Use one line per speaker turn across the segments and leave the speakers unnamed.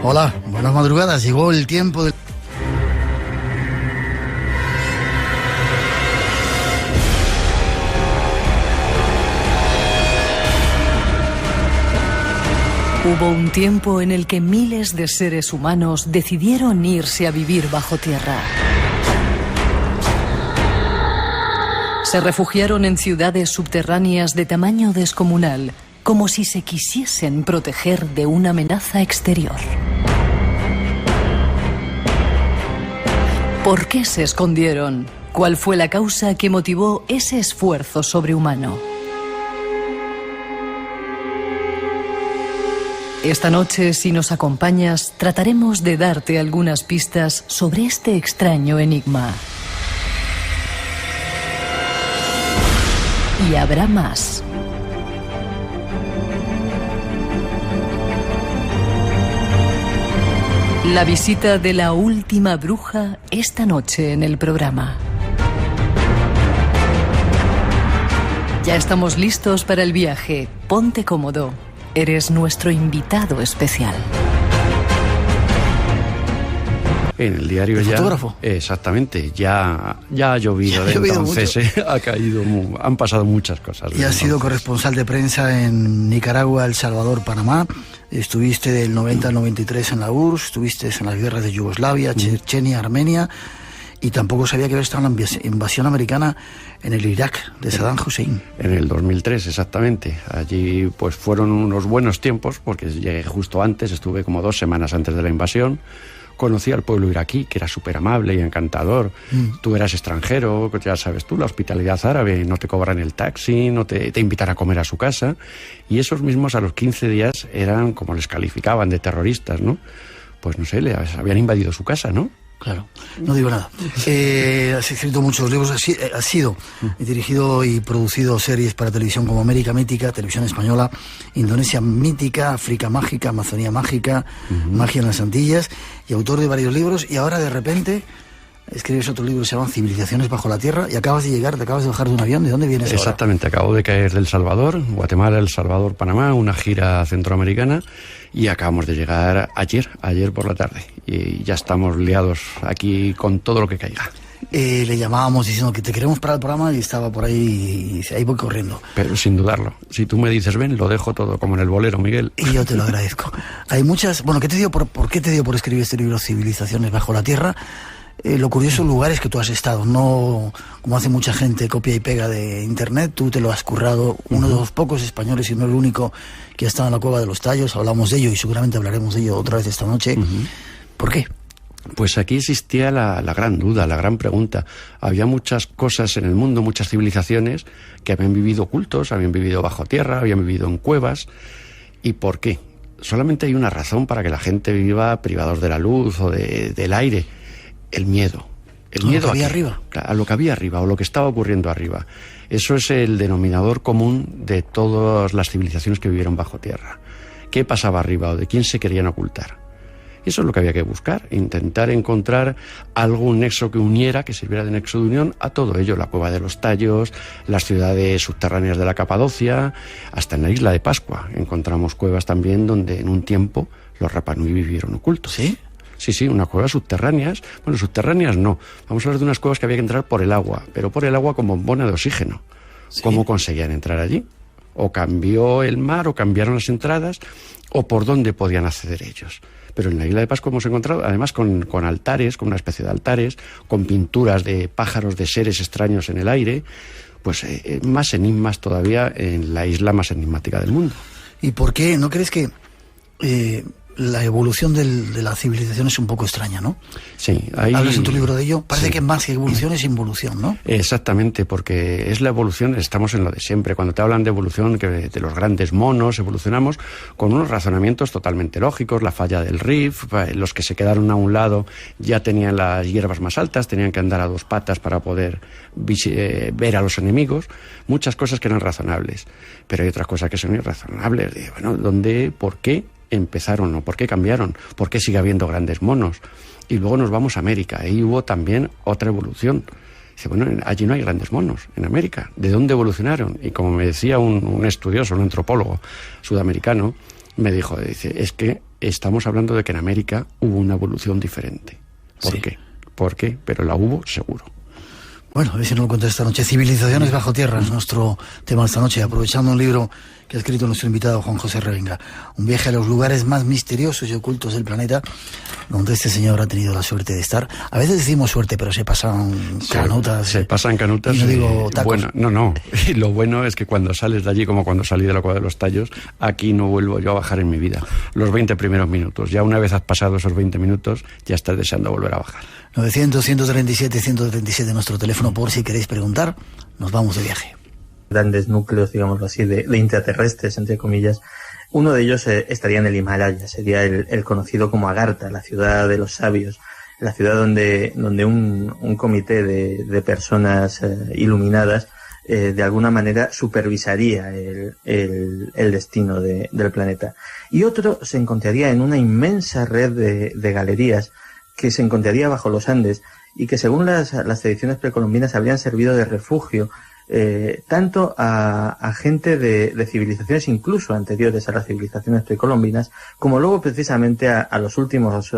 Hola, buenas madrugadas. Llegó el tiempo del...
Hubo un tiempo en el que miles de seres humanos decidieron irse a vivir bajo tierra. Se refugiaron en ciudades subterráneas de tamaño descomunal, como si se quisiesen proteger de una amenaza exterior. ¿Por qué se escondieron? ¿Cuál fue la causa que motivó ese esfuerzo sobrehumano? Esta noche, si nos acompañas, trataremos de darte algunas pistas sobre este extraño enigma. Y habrá más. La visita de la última bruja esta noche en el programa. Ya estamos listos para el viaje. Ponte cómodo. Eres nuestro invitado especial.
En el diario
¿El
ya...
fotógrafo?
Exactamente, ya ha llovido entonces, ha caído, han pasado muchas cosas.
Y has sido corresponsal de prensa en Nicaragua, El Salvador, Panamá. Estuviste del 90 al 93 en la URSS, estuviste en las guerras de Yugoslavia, Chechenia, Armenia, y tampoco sabía que había estado en la invasión americana en el Irak de Saddam Hussein.
En el 2003, exactamente. Allí pues fueron unos buenos tiempos, porque llegué justo antes, estuve como 2 semanas antes de la invasión. Conocí al pueblo iraquí, que era súper amable y encantador. Tú eras extranjero, ya sabes tú, la hospitalidad árabe, no te cobran el taxi, no te invitan a comer a su casa. Y esos mismos a los 15 días eran, como les calificaban, de terroristas, ¿no? Pues no sé, les habían invadido su casa, ¿no?
Claro, no digo nada. Has escrito muchos libros, has sido dirigido y producido series para televisión como América Mítica, Televisión Española, Indonesia Mítica, África Mágica, Amazonía Mágica, Magia en las Antillas, y autor de varios libros, y ahora de repente escribes otro libro que se llama Civilizaciones bajo la Tierra, y acabas de llegar, te acabas de bajar de un avión. ¿De dónde vienes ahora?
Exactamente, acabo de caer del Salvador, Guatemala, El Salvador, Panamá, una gira centroamericana, y acabamos de llegar ayer por la tarde, y ya estamos liados aquí con todo lo que caiga.
Le llamábamos diciendo que te queremos para el programa y estaba por ahí, y ahí voy corriendo.
Pero sin dudarlo, si tú me dices ven, lo dejo todo, como en el bolero, Miguel.
Y yo te lo agradezco. Hay muchas... Bueno, ¿por qué te dio por escribir este libro, Civilizaciones bajo la Tierra? Lo curioso, lugares que tú has estado, no como hace mucha gente, copia y pega de internet, tú te lo has currado, uno de los pocos españoles y no el único que ha estado en la Cueva de los Tallos. Hablamos de ello y seguramente hablaremos de ello otra vez esta noche. ¿Por qué? Pues aquí existía la gran duda, la gran pregunta. Había muchas cosas en el mundo, muchas civilizaciones que habían vivido ocultos, habían vivido bajo tierra, habían vivido en cuevas. ¿Y por qué? Solamente hay una razón para que la gente viva privados de la luz o del aire: el miedo. El miedo a lo que había arriba.
A lo que había arriba, o lo que estaba ocurriendo arriba. Eso es el denominador común de todas las civilizaciones que vivieron bajo tierra. ¿Qué pasaba arriba o de quién se querían ocultar? Eso es lo que había que buscar, intentar encontrar algún nexo que uniera, que sirviera de nexo de unión a todo ello. La Cueva de los Tallos, las ciudades subterráneas de la Capadocia, hasta en la isla de Pascua encontramos cuevas también donde en un tiempo los Rapa Nui vivieron ocultos.
¿Sí?
Sí, unas cuevas subterráneas. Bueno, subterráneas no. Vamos a hablar de unas cuevas que había que entrar por el agua, pero por el agua con bombona de oxígeno. ¿Sí? ¿Cómo conseguían entrar allí? O cambió el mar, o cambiaron las entradas, o por dónde podían acceder ellos. Pero en la isla de Pascua hemos encontrado, además, con altares, con una especie de altares, con pinturas de pájaros, de seres extraños en el aire, pues más enigmas todavía en la isla más enigmática del mundo.
¿Y por qué? ¿No crees que la evolución de la civilización es un poco extraña, ¿no?
Sí.
Hablas en tu libro de ello. Parece que más que evolución es involución, ¿no?
Exactamente, porque es la evolución, estamos en lo de siempre. Cuando te hablan de evolución, que de los grandes monos, evolucionamos con unos razonamientos totalmente lógicos, la falla del Rif, los que se quedaron a un lado ya tenían las hierbas más altas, tenían que andar a 2 patas para poder ver a los enemigos, muchas cosas que eran razonables, pero hay otras cosas que son irrazonables. Bueno, ¿dónde, por qué empezaron o por qué cambiaron? ¿Por qué sigue habiendo grandes monos? Y luego nos vamos a América, ahí hubo también otra evolución. Dice, bueno, allí no hay grandes monos, en América. ¿De dónde evolucionaron? Y como me decía un estudioso, un antropólogo sudamericano, me dijo, dice, es que estamos hablando de que en América hubo una evolución diferente. ¿Por qué? ¿Por qué? Pero la hubo seguro.
Bueno, a ver si nos lo cuenta esta noche. Civilizaciones bajo tierra es nuestro tema esta noche, aprovechando un libro que ha escrito nuestro invitado Juan José Revenga. Un viaje a los lugares más misteriosos y ocultos del planeta, donde este señor ha tenido la suerte de estar. A veces decimos suerte, pero se pasan canutas.
Se pasan canutas.
Y no digo tacos.
Bueno, no. Y lo bueno es que cuando sales de allí, como cuando salí de la Cueva de los Tallos, aquí no vuelvo yo a bajar en mi vida. Los 20 primeros minutos. Ya una vez has pasado esos 20 minutos, ya estás deseando volver a bajar.
900-137-137 nuestro teléfono por si queréis preguntar. Nos vamos de viaje.
Grandes núcleos, digámoslo así, de intraterrestres, entre comillas. Uno de ellos estaría en el Himalaya, sería el conocido como Agartha, la ciudad de los sabios, la ciudad donde un comité de personas iluminadas de alguna manera supervisaría el destino del planeta. Y otro se encontraría en una inmensa red de galerías que se encontraría bajo los Andes y que según las tradiciones precolombinas habrían servido de refugio tanto a gente de civilizaciones incluso anteriores a las civilizaciones precolombinas, como luego precisamente a los últimos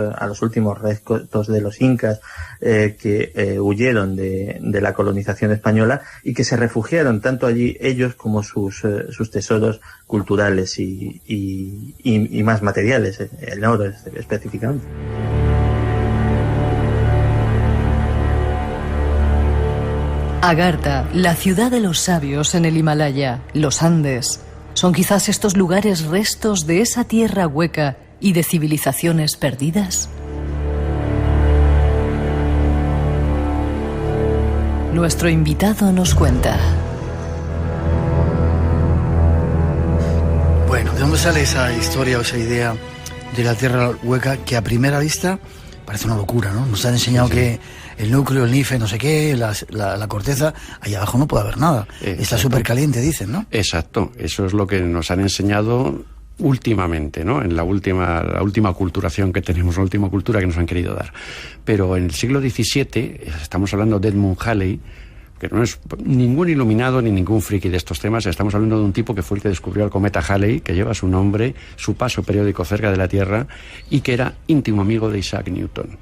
restos de los incas que huyeron de la colonización española y que se refugiaron tanto allí ellos como sus tesoros culturales y más materiales, el oro específicamente.
Agartha, la ciudad de los sabios en el Himalaya, los Andes. ¿Son quizás estos lugares restos de esa tierra hueca y de civilizaciones perdidas? Nuestro invitado nos cuenta.
Bueno, ¿de dónde sale esa historia o esa idea de la tierra hueca que a primera vista parece una locura, ¿no? Nos han enseñado que el núcleo, el nife, no sé qué, la corteza, ahí abajo no puede haber nada. Está súper caliente, dicen, ¿no?
Exacto, eso es lo que nos han enseñado últimamente, ¿no? En la última culturación que tenemos, la última cultura que nos han querido dar. Pero en el siglo XVII, estamos hablando de Edmund Halley, que no es ningún iluminado ni ningún friki de estos temas, estamos hablando de un tipo que fue el que descubrió el cometa Halley, que lleva su nombre, su paso periódico cerca de la Tierra, y que era íntimo amigo de Isaac Newton.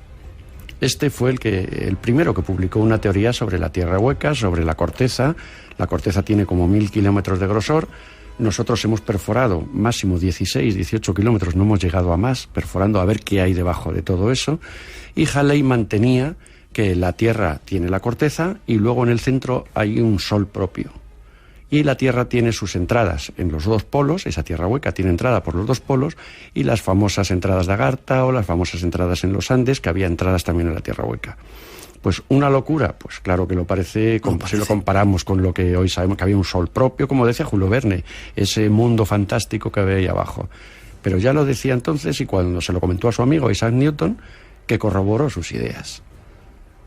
Este fue el primero que publicó una teoría sobre la tierra hueca, sobre la corteza. La corteza tiene como 1000 kilómetros de grosor. Nosotros hemos perforado máximo 16, 18 kilómetros, no hemos llegado a más, perforando a ver qué hay debajo de todo eso. Y Halley mantenía que la Tierra tiene la corteza y luego en el centro hay un sol propio. Y la Tierra tiene sus entradas en los dos polos, esa tierra hueca tiene entrada por los dos polos, y las famosas entradas de Agartha o las famosas entradas en los Andes, que había entradas también en la tierra hueca. Pues una locura, pues claro que lo parece, si lo comparamos con lo que hoy sabemos, que había un sol propio, como decía Julio Verne, ese mundo fantástico que había ahí abajo. Pero ya lo decía entonces, y cuando se lo comentó a su amigo Isaac Newton, que corroboró sus ideas.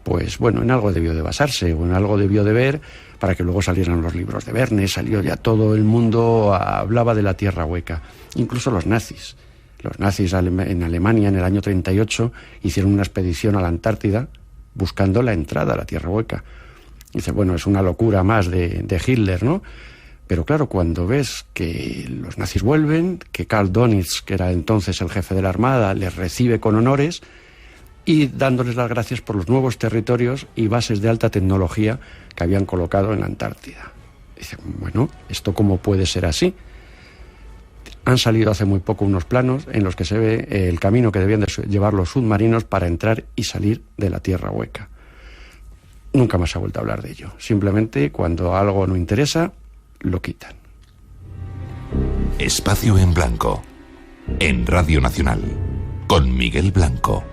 Pues bueno, en algo debió de basarse, o en algo debió de ver, para que luego salieran los libros de Verne, salió ya todo el mundo, hablaba de la tierra hueca, incluso los nazis. Los nazis en Alemania en el año 38 hicieron una expedición a la Antártida buscando la entrada a la tierra hueca. Dice, bueno, es una locura más de Hitler, ¿no? Pero claro, cuando ves que los nazis vuelven, que Karl Dönitz, que era entonces el jefe de la Armada, les recibe con honores y dándoles las gracias por los nuevos territorios y bases de alta tecnología que habían colocado en la Antártida. Dice, bueno, ¿esto cómo puede ser así? Han salido hace muy poco unos planos en los que se ve el camino que debían de llevar los submarinos para entrar y salir de la tierra hueca. Nunca más se ha vuelto a hablar de ello. Simplemente cuando algo no interesa, lo quitan.
Espacio en Blanco, en Radio Nacional, con Miguel Blanco.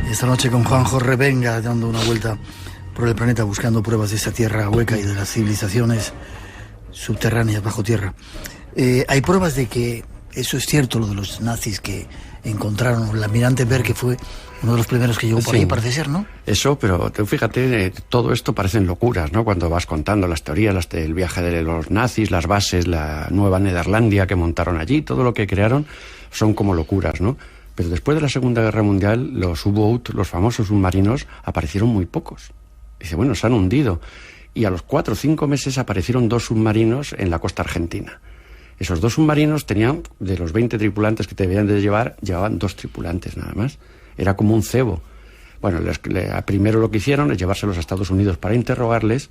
Esta noche con Juanjo Revenga, dando una vuelta por el planeta buscando pruebas de esta tierra hueca y de las civilizaciones subterráneas bajo tierra. Hay pruebas de que eso es cierto, lo de los nazis que encontraron, el almirante Berg, que fue uno de los primeros que llegó por ahí, parece ser, ¿no?
Eso, pero fíjate, todo esto parecen locuras, ¿no? Cuando vas contando las teorías, el viaje de los nazis, las bases, la nueva Nederlandia que montaron allí, todo lo que crearon, son como locuras, ¿no? Pero después de la Segunda Guerra Mundial, los U-Boat, los famosos submarinos, aparecieron muy pocos. Dice, bueno, se han hundido. y a los 4 o 5 meses aparecieron 2 submarinos en la costa argentina. Esos 2 submarinos tenían, de los 20 tripulantes que debían de llevar, llevaban 2 tripulantes nada más. Era como un cebo. Bueno, primero lo que hicieron es llevárselos a Estados Unidos para interrogarles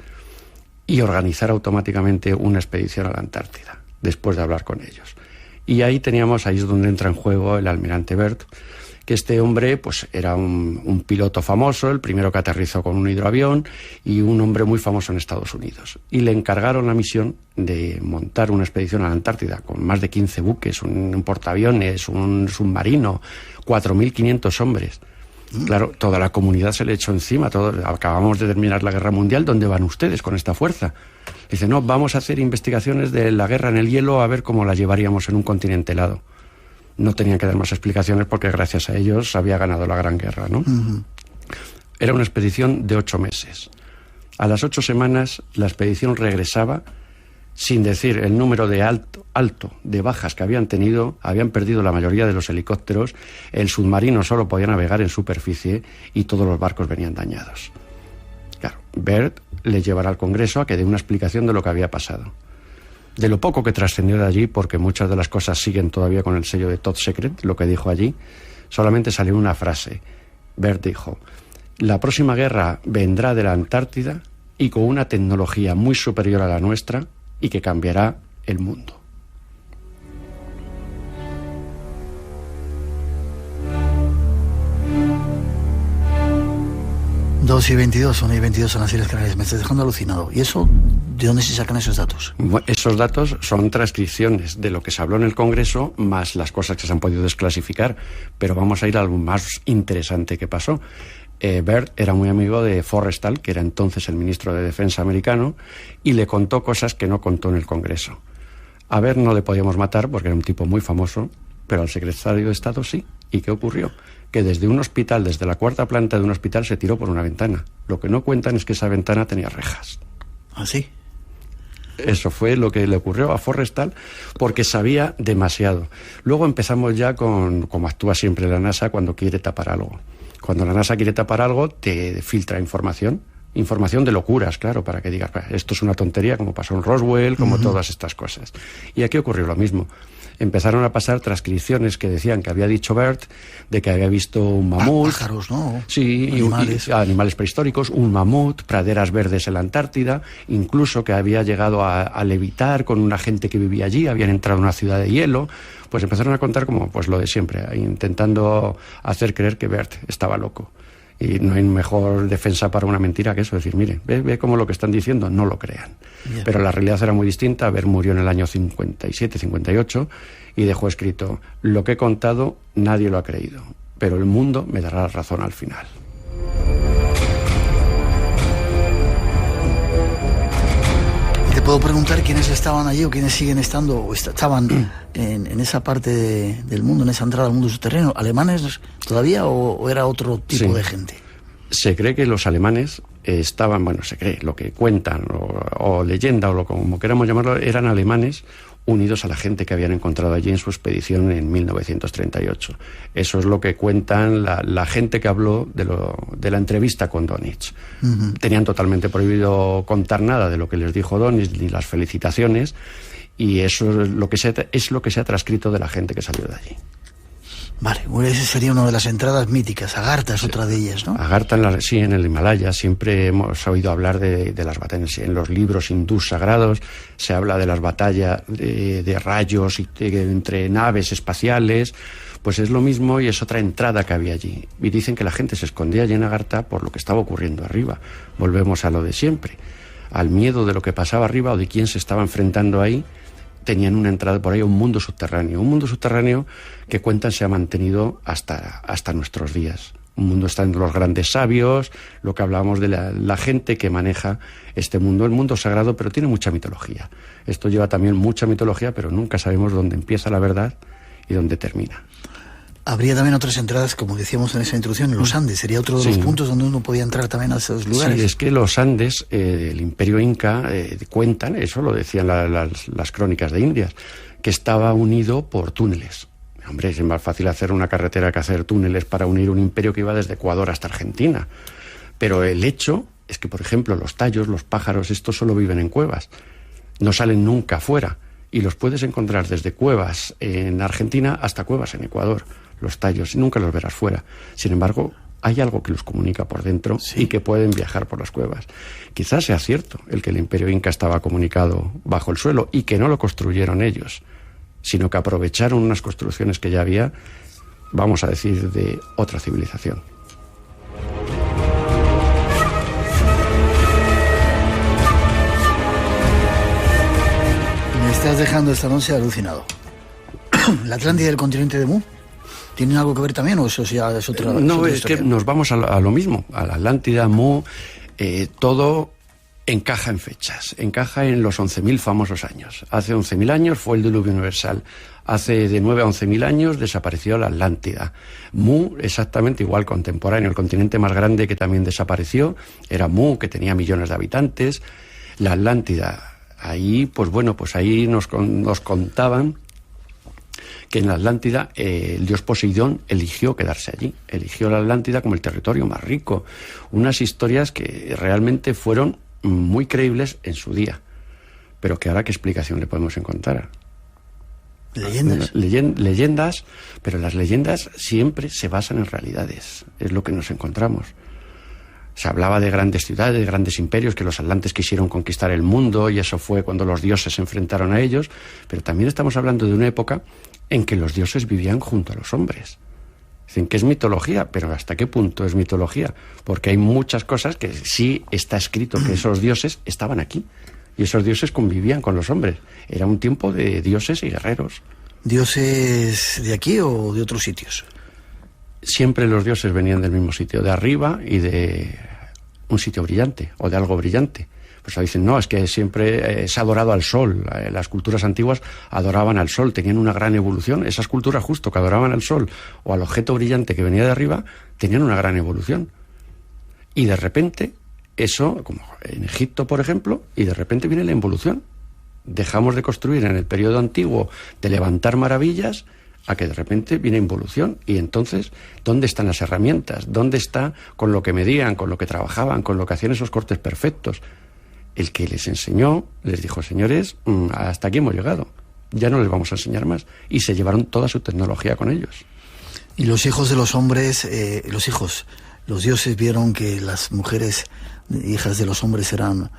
y organizar automáticamente una expedición a la Antártida, después de hablar con ellos. Y ahí es donde entra en juego el almirante Byrd, que este hombre pues era un piloto famoso, el primero que aterrizó con un hidroavión y un hombre muy famoso en Estados Unidos. Y le encargaron la misión de montar una expedición a la Antártida con más de 15 buques, un portaaviones, un submarino, 4.500 hombres. Claro, toda la comunidad se le echó encima. Acabamos de terminar la guerra mundial. ¿Dónde van ustedes con esta fuerza? Dice, no, vamos a hacer investigaciones de la guerra en el hielo a ver cómo la llevaríamos en un continente helado. No tenían que dar más explicaciones porque gracias a ellos había ganado la Gran Guerra, ¿no? Uh-huh. Era una expedición de 8 meses. A las 8 semanas la expedición regresaba sin decir el número de alto de bajas que habían tenido. Habían perdido la mayoría de los helicópteros, el submarino solo podía navegar en superficie y todos los barcos venían dañados. Claro, Byrd le llevará al Congreso a que dé una explicación de lo que había pasado. De lo poco que trascendió de allí, porque muchas de las cosas siguen todavía con el sello de Top Secret, lo que dijo allí, solamente salió una frase. Byrd dijo, la próxima guerra vendrá de la Antártida y con una tecnología muy superior a la nuestra y que cambiará el mundo.
Dos y 22 en las Islas Canarias. Me estás dejando alucinado. ¿Y eso, de dónde se sacan esos datos?
Esos datos son transcripciones de lo que se habló en el Congreso, más las cosas que se han podido desclasificar. Pero vamos a ir a lo más interesante que pasó. Byrd era muy amigo de Forrestal, que era entonces el ministro de Defensa americano, y le contó cosas que no contó en el Congreso. A Byrd no le podíamos matar porque era un tipo muy famoso, pero al secretario de Estado sí. ¿Y qué ocurrió? Que desde un hospital, desde la 4ª planta de un hospital, se tiró por una ventana. Lo que no cuentan es que esa ventana tenía rejas.
¿Ah, sí?
Eso fue lo que le ocurrió a Forrestal, porque sabía demasiado. Luego empezamos ya con, como actúa siempre la NASA cuando quiere tapar algo. Cuando la NASA quiere tapar algo, te filtra información de locuras, claro, para que digas, esto es una tontería, como pasó en Roswell, como todas estas cosas. Y aquí ocurrió lo mismo. Empezaron a pasar transcripciones que decían que había dicho Byrd, de que había visto un mamut.
Pájaros, ¿no?
Sí, animales prehistóricos, un mamut, praderas verdes en la Antártida, incluso que había llegado a levitar con una gente que vivía allí, habían entrado en una ciudad de hielo. Pues empezaron a contar como pues lo de siempre, intentando hacer creer que Byrd estaba loco. Y no hay mejor defensa para una mentira que eso, decir, mire, ve cómo lo que están diciendo, no lo crean. Bien. Pero la realidad era muy distinta. Byrd murió en el año 57, 58 y dejó escrito, lo que he contado nadie lo ha creído, pero el mundo me dará la razón al final.
¿Te puedo preguntar quiénes estaban allí o quiénes siguen estando o estaban en esa parte del mundo, en esa entrada al mundo subterráneo? ¿Alemanes todavía o era otro tipo de gente?
Se cree que los alemanes estaban, bueno, se cree, lo que cuentan o leyenda o como queramos llamarlo, eran alemanes unidos a la gente que habían encontrado allí en su expedición en 1938. Eso es lo que cuentan la gente que habló de la entrevista con Dönitz. Uh-huh. Tenían totalmente prohibido contar nada de lo que les dijo Dönitz, ni las felicitaciones, y eso es lo que se ha transcrito de la gente que salió de allí.
Vale, esa sería una de las entradas míticas. Agartha es otra de ellas, ¿no?
Agartha, sí, en el Himalaya. Siempre hemos oído hablar de las batallas. En los libros hindús sagrados se habla de las batallas de rayos entre naves espaciales. Pues es lo mismo y es otra entrada que había allí. Y dicen que la gente se escondía allí en Agartha por lo que estaba ocurriendo arriba. Volvemos a lo de siempre. Al miedo de lo que pasaba arriba o de quién se estaba enfrentando ahí. Tenían una entrada por ahí a un mundo subterráneo que cuentan se ha mantenido hasta nuestros días. Un mundo está en los grandes sabios, lo que hablábamos de la gente que maneja este mundo, el mundo sagrado, pero tiene mucha mitología. Esto lleva también mucha mitología, pero nunca sabemos dónde empieza la verdad y dónde termina.
Habría también otras entradas, como decíamos en esa introducción, en los Andes. Sería otro de los puntos donde uno podía entrar también a esos lugares.
Sí, es que los Andes, el Imperio Inca, cuentan, eso lo decían las crónicas de Indias, que estaba unido por túneles. Hombre, es más fácil hacer una carretera que hacer túneles para unir un imperio que iba desde Ecuador hasta Argentina. Pero el hecho es que, por ejemplo, los tallos, los pájaros, estos solo viven en cuevas, no salen nunca afuera, y los puedes encontrar desde cuevas en Argentina hasta cuevas en Ecuador, los tallos, y nunca los verás fuera. Sin embargo, hay algo que los comunica por dentro, sí, y que pueden viajar por las cuevas. Quizás sea cierto el que el Imperio Inca estaba comunicado bajo el suelo y que no lo construyeron ellos, sino que aprovecharon unas construcciones que ya había, vamos a decir, de otra civilización.
Me estás dejando esta noche alucinado. ¿La Atlántida del continente de Mu tienen algo que ver también o eso ya es otra?
No, es que nos vamos a lo mismo, a la Atlántida, Mu, todo encaja en fechas, encaja en los 11.000 famosos años. Hace 11.000 años fue el diluvio universal. Hace de 9 a 11.000 años desapareció la Atlántida. Mu, exactamente igual, contemporáneo. El continente más grande que también desapareció era Mu, que tenía millones de habitantes. La Atlántida, ahí, pues bueno, pues ahí nos contaban que en la Atlántida el dios Poseidón eligió quedarse allí, eligió la Atlántida como el territorio más rico. Unas historias que realmente fueron muy creíbles en su día, pero que ahora qué explicación le podemos encontrar.
¿Leyendas?
Leyendas, pero las leyendas siempre se basan en realidades, es lo que nos encontramos. Se hablaba de grandes ciudades, grandes imperios, que los atlantes quisieron conquistar el mundo y eso fue cuando los dioses se enfrentaron a ellos, pero también estamos hablando de una época en que los dioses vivían junto a los hombres. Dicen que es mitología, pero ¿hasta qué punto es mitología? Porque hay muchas cosas que sí está escrito que esos dioses estaban aquí y esos dioses convivían con los hombres. Era un tiempo de dioses y guerreros.
¿Dioses de aquí o de otros sitios?
Siempre los dioses venían del mismo sitio, de arriba y de un sitio brillante o de algo brillante. Pues dicen, no, es que siempre se ha adorado al sol. Las culturas antiguas adoraban al sol, tenían una gran evolución. Esas culturas justo que adoraban al sol o al objeto brillante que venía de arriba, tenían una gran evolución. Y de repente, eso, como en Egipto, por ejemplo, y de repente viene la involución. Dejamos de construir en el periodo antiguo, de levantar maravillas, a que de repente viene involución. Y entonces, ¿dónde están las herramientas? ¿Dónde está con lo que medían, con lo que trabajaban, con lo que hacían esos cortes perfectos? El que les enseñó, les dijo, señores, hasta aquí hemos llegado, ya no les vamos a enseñar más. Y se llevaron toda su tecnología con ellos.
Y los hijos de los hombres, los dioses vieron que las mujeres hijas de los hombres eran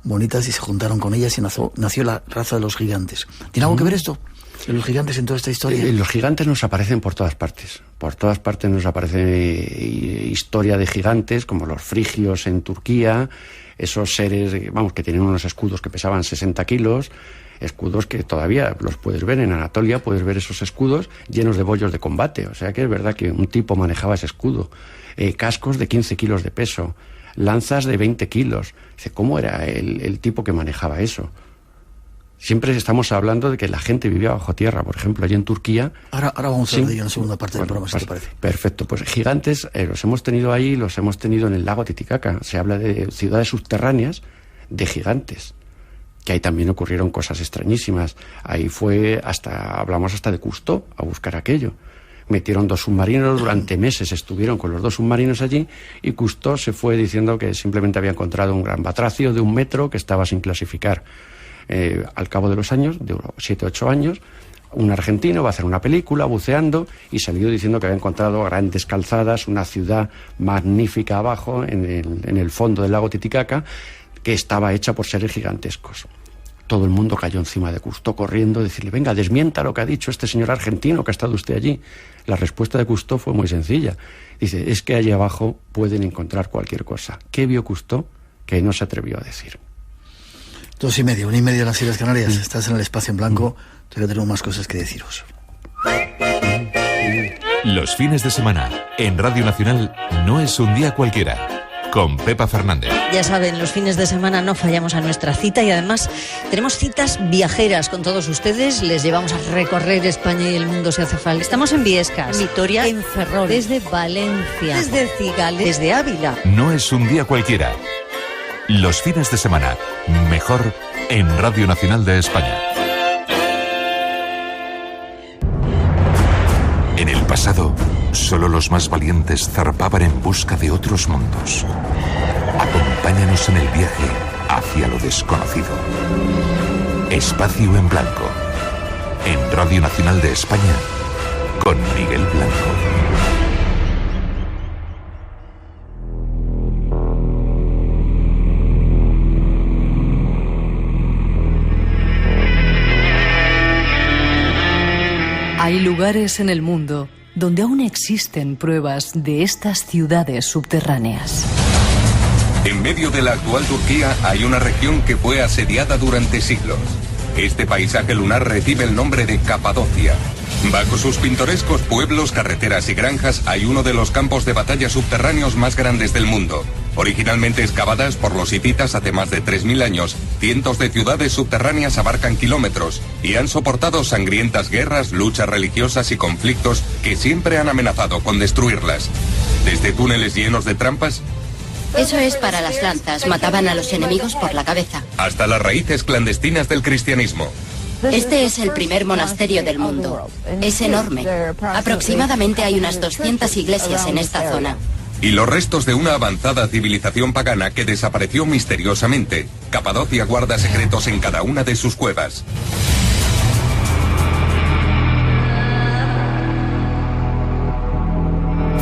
bonitas y se juntaron con ellas y nació la raza de los gigantes. ¿Tiene algo que ver esto? ¿Los gigantes en toda esta historia?
Los gigantes nos aparecen por todas partes. Por todas partes nos aparece historia de gigantes, como los frigios en Turquía, esos seres, vamos, que tienen unos escudos que pesaban 60 kilos, escudos que todavía los puedes ver en Anatolia, puedes ver esos escudos llenos de bollos de combate. O sea que es verdad que un tipo manejaba ese escudo. Cascos de 15 kilos de peso, lanzas de 20 kilos. Dice, ¿cómo era el tipo que manejaba eso? Siempre estamos hablando de que la gente vivía bajo tierra, por ejemplo, allí en Turquía.
Ahora vamos a hablar de ello en la segunda parte del programa, si te parece.
Perfecto, pues gigantes los hemos tenido ahí, los hemos tenido en el lago Titicaca. Se habla de ciudades subterráneas de gigantes, que ahí también ocurrieron cosas extrañísimas. Ahí hablamos hasta de Cousteau a buscar aquello. Metieron 2 submarinos, durante meses estuvieron con los 2 submarinos allí y Cousteau se fue diciendo que simplemente había encontrado un gran batracio de 1 metro que estaba sin clasificar. Al cabo de los años, de 7 o 8 años, un argentino va a hacer una película buceando y salió diciendo que había encontrado grandes calzadas, una ciudad magnífica abajo en el fondo del lago Titicaca, que estaba hecha por seres gigantescos. Todo el mundo cayó encima de Cousteau corriendo, decirle, venga, desmienta lo que ha dicho este señor argentino que ha estado usted allí. La respuesta de Cousteau fue muy sencilla. Dice, es que allí abajo pueden encontrar cualquier cosa. ¿Qué vio Cousteau? Que no se atrevió a decir.
2:30, 1:30 en las Islas Canarias. Estás en el espacio en blanco. Todavía tenemos más cosas que deciros.
Los fines de semana en Radio Nacional no es un día cualquiera. Con Pepa Fernández.
Ya saben, los fines de semana no fallamos a nuestra cita y además tenemos citas viajeras con todos ustedes. Les llevamos a recorrer España y el mundo si hace falta. Estamos en Viescas, en Vitoria, en Ferrol, desde Valencia, desde Cigales, desde Ávila.
No es un día cualquiera. Los fines de semana, mejor en Radio Nacional de España. En el pasado, solo los más valientes zarpaban en busca de otros mundos. Acompáñanos en el viaje hacia lo desconocido. Espacio en Blanco. En Radio Nacional de España, con Miguel Blanco.
Hay lugares en el mundo donde aún existen pruebas de estas ciudades subterráneas.
En medio de la actual Turquía hay una región que fue asediada durante siglos. Este paisaje lunar recibe el nombre de Capadocia. Bajo sus pintorescos pueblos, carreteras y granjas hay uno de los campos de batalla subterráneos más grandes del mundo. Originalmente excavadas por los hititas hace más de 3000 años, cientos de ciudades subterráneas abarcan kilómetros y han soportado sangrientas guerras, luchas religiosas y conflictos que siempre han amenazado con destruirlas. Desde túneles llenos de trampas,
eso es para las lanzas, mataban a los enemigos por la cabeza,
hasta las raíces clandestinas del cristianismo.
Este es el primer monasterio del mundo. Es enorme. Aproximadamente hay unas 200 iglesias en esta zona.
Y los restos de una avanzada civilización pagana que desapareció misteriosamente. Capadocia guarda secretos en cada una de sus cuevas.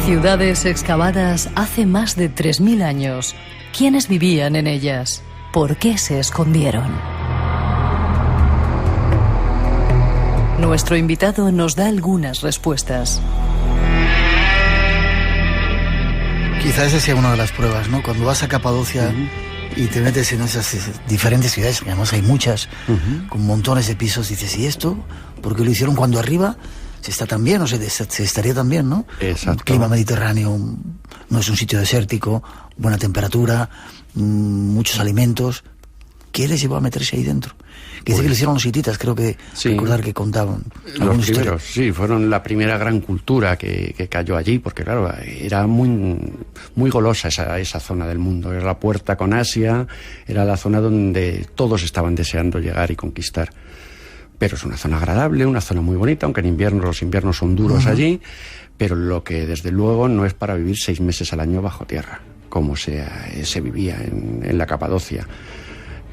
Ciudades excavadas hace más de 3000 años. ¿Quiénes vivían en ellas? ¿Por qué se escondieron? Nuestro invitado nos da algunas respuestas.
Quizás esa sea una de las pruebas, ¿no? Cuando vas a Capadocia y te metes en esas diferentes ciudades, que además hay muchas, con montones de pisos, dices, ¿y esto? ¿Por qué lo hicieron cuando arriba se está tan bien? O se estaría tan bien, ¿no?
Exacto.
Un clima mediterráneo, no es un sitio desértico, buena temperatura, muchos alimentos. ¿Qué les llevó a meterse ahí dentro? Que dice que lo hicieron los hititas, creo que recordar que contaban.
Los primeros, sí, fueron la primera gran cultura que cayó allí, porque claro, era muy golosa esa zona del mundo. Era la puerta con Asia, era la zona donde todos estaban deseando llegar y conquistar. Pero es una zona agradable, una zona muy bonita, aunque en invierno los inviernos son duros allí, pero lo que desde luego no es para vivir 6 meses al año bajo tierra, como se vivía en la Capadocia.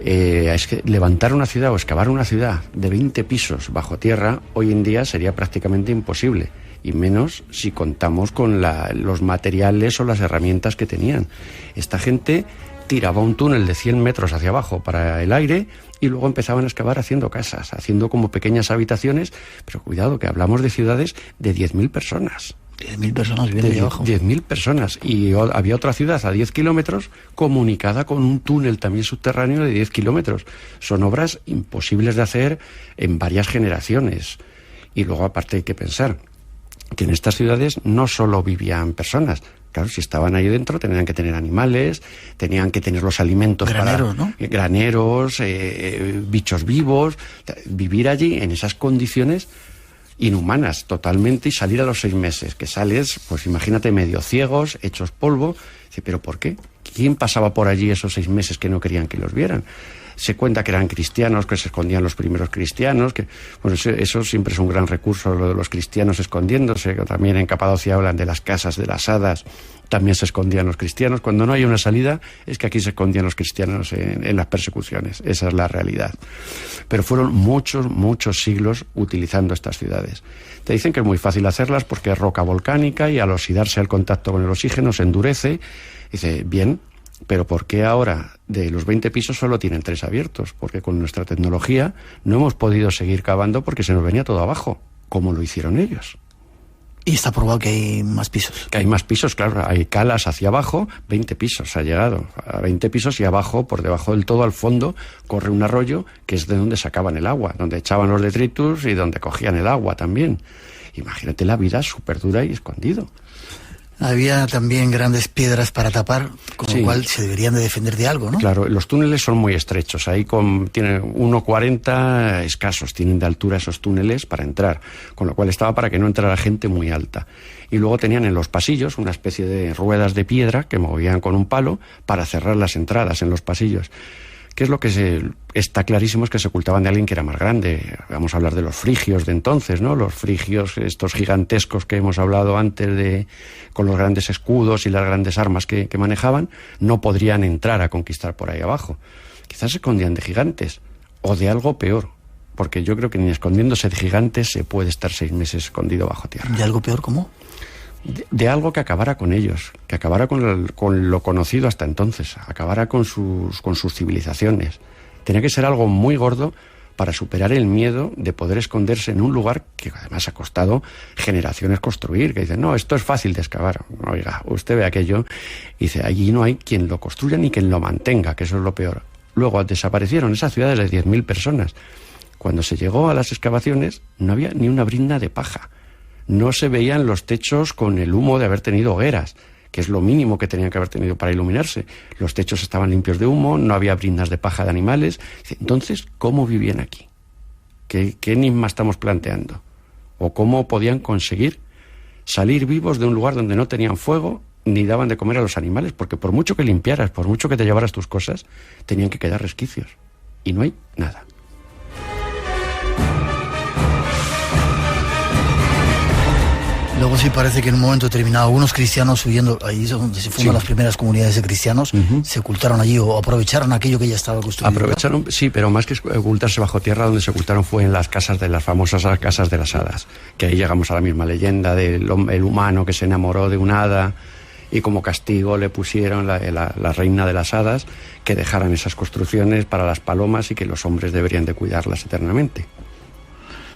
Es que levantar una ciudad o excavar una ciudad de 20 pisos bajo tierra hoy en día sería prácticamente imposible, y menos si contamos con los materiales o las herramientas que tenían. Esta gente tiraba un túnel de 100 metros hacia abajo para el aire y luego empezaban a excavar haciendo casas, haciendo como pequeñas habitaciones, pero cuidado que hablamos de ciudades de 10.000 personas.
10.000 personas viviendo ahí abajo.
10.000 personas. Y había otra ciudad a 10 kilómetros comunicada con un túnel también subterráneo de 10 kilómetros. Son obras imposibles de hacer en varias generaciones. Y luego aparte hay que pensar que en estas ciudades no solo vivían personas. Claro, si estaban ahí dentro tenían que tener animales, tenían que tener los alimentos
graneros, ¿no?
Graneros, bichos vivos. Vivir allí en esas condiciones inhumanas totalmente, y salir a los 6 meses, que sales, pues imagínate, medio ciegos, hechos polvo. Dice, ¿pero por qué? ¿Quién pasaba por allí esos 6 meses que no querían que los vieran? Se cuenta que eran cristianos, que se escondían los primeros cristianos, que bueno, eso siempre es un gran recurso, lo de los cristianos escondiéndose, que también en Capadocia hablan de las casas de las hadas, también se escondían los cristianos. Cuando no hay una salida, es que aquí se escondían los cristianos en las persecuciones, esa es la realidad. Pero fueron muchos siglos utilizando estas ciudades. Te dicen que es muy fácil hacerlas porque es roca volcánica y al oxidarse al contacto con el oxígeno se endurece. Dice, bien, pero ¿por qué ahora de los 20 pisos solo tienen 3 abiertos? Porque con nuestra tecnología no hemos podido seguir cavando porque se nos venía todo abajo, como lo hicieron ellos.
Y está probado que hay más pisos.
Que hay más pisos, claro. Hay calas hacia abajo, 20 pisos ha llegado. A 20 pisos y abajo, por debajo del todo, al fondo, corre un arroyo que es de donde sacaban el agua, donde echaban los detritus y donde cogían el agua también. Imagínate la vida súper dura y escondido.
Había también grandes piedras para tapar, con lo cual se deberían de defender de algo, ¿no?
Claro, los túneles son muy estrechos, ahí tienen 1,40 escasos, tienen de altura esos túneles para entrar, con lo cual estaba para que no entrara gente muy alta. Y luego tenían en los pasillos una especie de ruedas de piedra que movían con un palo para cerrar las entradas en los pasillos. ¿Qué es lo que está clarísimo? Es que se ocultaban de alguien que era más grande. Vamos a hablar de los frigios de entonces, ¿no? Los frigios, estos gigantescos que hemos hablado antes, con los grandes escudos y las grandes armas que manejaban, no podrían entrar a conquistar por ahí abajo. Quizás se escondían de gigantes o de algo peor, porque yo creo que ni escondiéndose de gigantes se puede estar 6 meses escondido bajo tierra.
¿De algo peor cómo?
De algo que acabara con ellos, que acabara con lo conocido hasta entonces, acabara con sus civilizaciones. Tenía que ser algo muy gordo para superar el miedo de poder esconderse en un lugar que además ha costado generaciones construir, que dicen, no, esto es fácil de excavar. Oiga, usted ve aquello y dice, allí no hay quien lo construya ni quien lo mantenga, que eso es lo peor. Luego desaparecieron esas ciudades de 10.000 personas. Cuando se llegó a las excavaciones no había ni una brizna de paja. No se veían los techos con el humo de haber tenido hogueras, que es lo mínimo que tenían que haber tenido para iluminarse. Los techos estaban limpios de humo, no había briznas de paja de animales. Entonces, ¿cómo vivían aquí? ¿Qué enigma estamos planteando? ¿O cómo podían conseguir salir vivos de un lugar donde no tenían fuego ni daban de comer a los animales? Porque por mucho que limpiaras, por mucho que te llevaras tus cosas, tenían que quedar resquicios. Y no hay nada.
Luego sí parece que en un momento determinado algunos cristianos huyendo, ahí es donde se fundan las primeras comunidades de cristianos, se ocultaron allí o aprovecharon aquello que ya estaba construido.
Aprovecharon, sí, pero más que ocultarse bajo tierra, donde se ocultaron fue en las casas de las famosas casas de las hadas, que ahí llegamos a la misma leyenda del humano que se enamoró de una hada y como castigo le pusieron la reina de las hadas que dejaran esas construcciones para las palomas y que los hombres deberían de cuidarlas eternamente.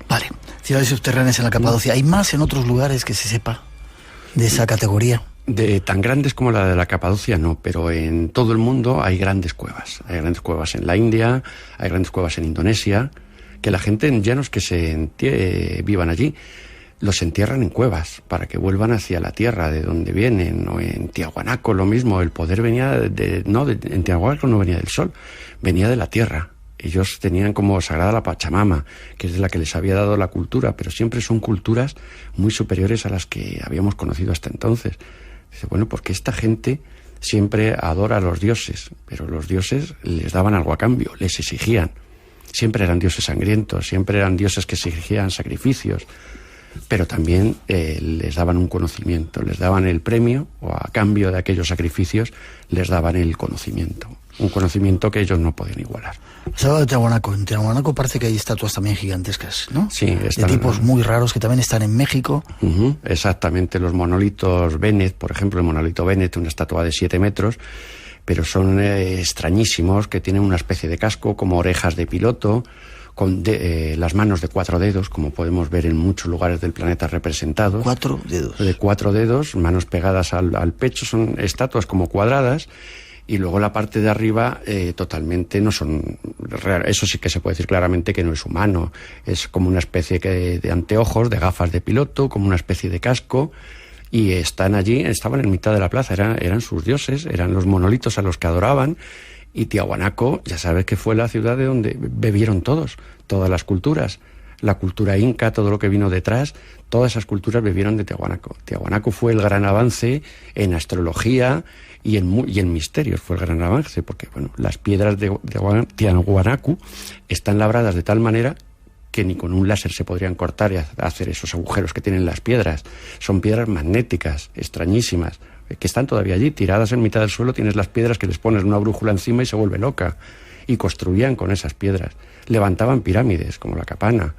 Vale, ciudades subterráneas en la Capadocia. ¿Hay más en otros lugares que se sepa de esa categoría?
De tan grandes como la de la Capadocia no, pero en todo el mundo hay grandes cuevas. Hay grandes cuevas en la India, hay grandes cuevas en Indonesia, que la gente ya no es que vivan allí, los entierran en cuevas para que vuelvan hacia la tierra de donde vienen. O en Tiahuanaco lo mismo, el poder venía en Tiahuanaco no venía del sol, venía de la tierra. Ellos tenían como sagrada la Pachamama, que es de la que les había dado la cultura, pero siempre son culturas muy superiores a las que habíamos conocido hasta entonces. Dice, bueno, porque esta gente siempre adora a los dioses, pero los dioses les daban algo a cambio, les exigían. Siempre eran dioses sangrientos, siempre eran dioses que exigían sacrificios, pero también les daban un conocimiento, les daban el premio, o a cambio de aquellos sacrificios les daban el conocimiento, un conocimiento que ellos no podían igualar.
Se habla de Tiahuanaco. En Tiahuanaco parece que hay estatuas también gigantescas, ¿no?
Sí,
de tipos muy raros que también están en México.
Exactamente, los monolitos Bennett, por ejemplo, el monolito Bennett, una estatua de 7 metros, pero son extrañísimos, que tienen una especie de casco, como orejas de piloto, con las manos de 4 dedos, como podemos ver en muchos lugares del planeta representados.
4 dedos.
De 4 dedos, manos pegadas al pecho, son estatuas como cuadradas. Y luego la parte de arriba totalmente no son... Eso sí que se puede decir claramente que no es humano. Es como una especie de anteojos, de gafas de piloto, como una especie de casco. Y estaban en mitad de la plaza, eran sus dioses, eran los monolitos a los que adoraban. Y Tiahuanaco, ya sabes que fue la ciudad de donde bebieron todas las culturas. La cultura inca, todo lo que vino detrás, todas esas culturas bebieron de Tiahuanaco. Tiahuanaco fue el gran avance en astrología y en misterios, fue el gran avance, porque bueno, las piedras de Tiahuanaco están labradas de tal manera que ni con un láser se podrían cortar y hacer esos agujeros que tienen las piedras. Son piedras magnéticas, extrañísimas, que están todavía allí, tiradas en mitad del suelo. Tienes las piedras que les pones una brújula encima y se vuelve loca. Y construían con esas piedras. Levantaban pirámides, como la Capana,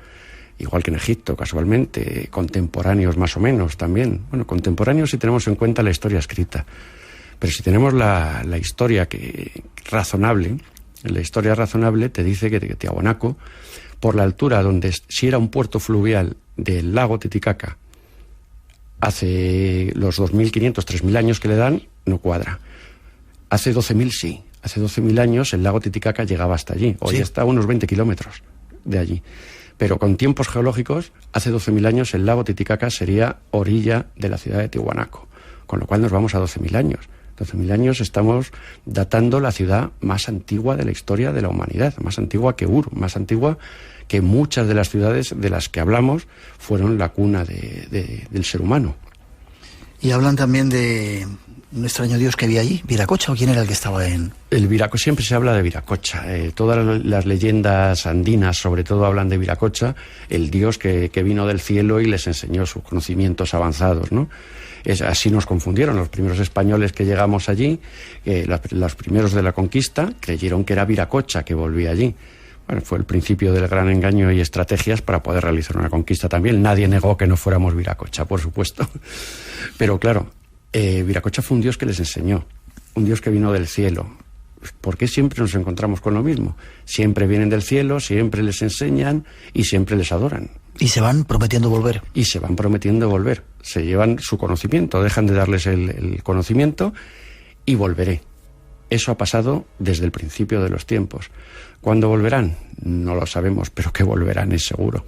igual que en Egipto, casualmente, contemporáneos más o menos también. Bueno, contemporáneos si tenemos en cuenta la historia escrita. Pero si tenemos la historia razonable, la historia razonable te dice que Tiahuanaco, por la altura donde si era un puerto fluvial del lago Titicaca, hace los 2.500, 3.000 años que le dan, no cuadra. Hace 12.000 sí. Hace 12.000 años el lago Titicaca llegaba hasta allí. Hoy está a unos 20 kilómetros de allí. Pero con tiempos geológicos, hace 12.000 años el lago Titicaca sería orilla de la ciudad de Tiahuanaco. Con lo cual nos vamos a 12.000 años. 12.000 años estamos datando la ciudad más antigua de la historia de la humanidad. Más antigua que Ur, más antigua que muchas de las ciudades de las que hablamos fueron la cuna del ser humano.
Y hablan también de un extraño dios que había allí? ¿Viracocha o quién era el que estaba en...?
El Viracocha, siempre se habla de Viracocha. Todas las leyendas andinas, sobre todo, hablan de Viracocha, el dios que vino del cielo y les enseñó sus conocimientos avanzados, ¿no? Así nos confundieron los primeros españoles que llegamos allí, los primeros de la conquista, creyeron que era Viracocha que volvía allí. Bueno, fue el principio del gran engaño y estrategias para poder realizar una conquista también. Nadie negó que no fuéramos Viracocha, por supuesto. Pero claro, Viracocha fue un dios que les enseñó, un dios que vino del cielo. ¿Por qué siempre nos encontramos con lo mismo? Siempre vienen del cielo, siempre les enseñan y siempre les adoran.
Y se van prometiendo volver.
Y se van prometiendo volver. Se llevan su conocimiento, dejan de darles el conocimiento y volveré. Eso ha pasado desde el principio de los tiempos. ¿Cuándo volverán? No lo sabemos, pero que volverán es seguro.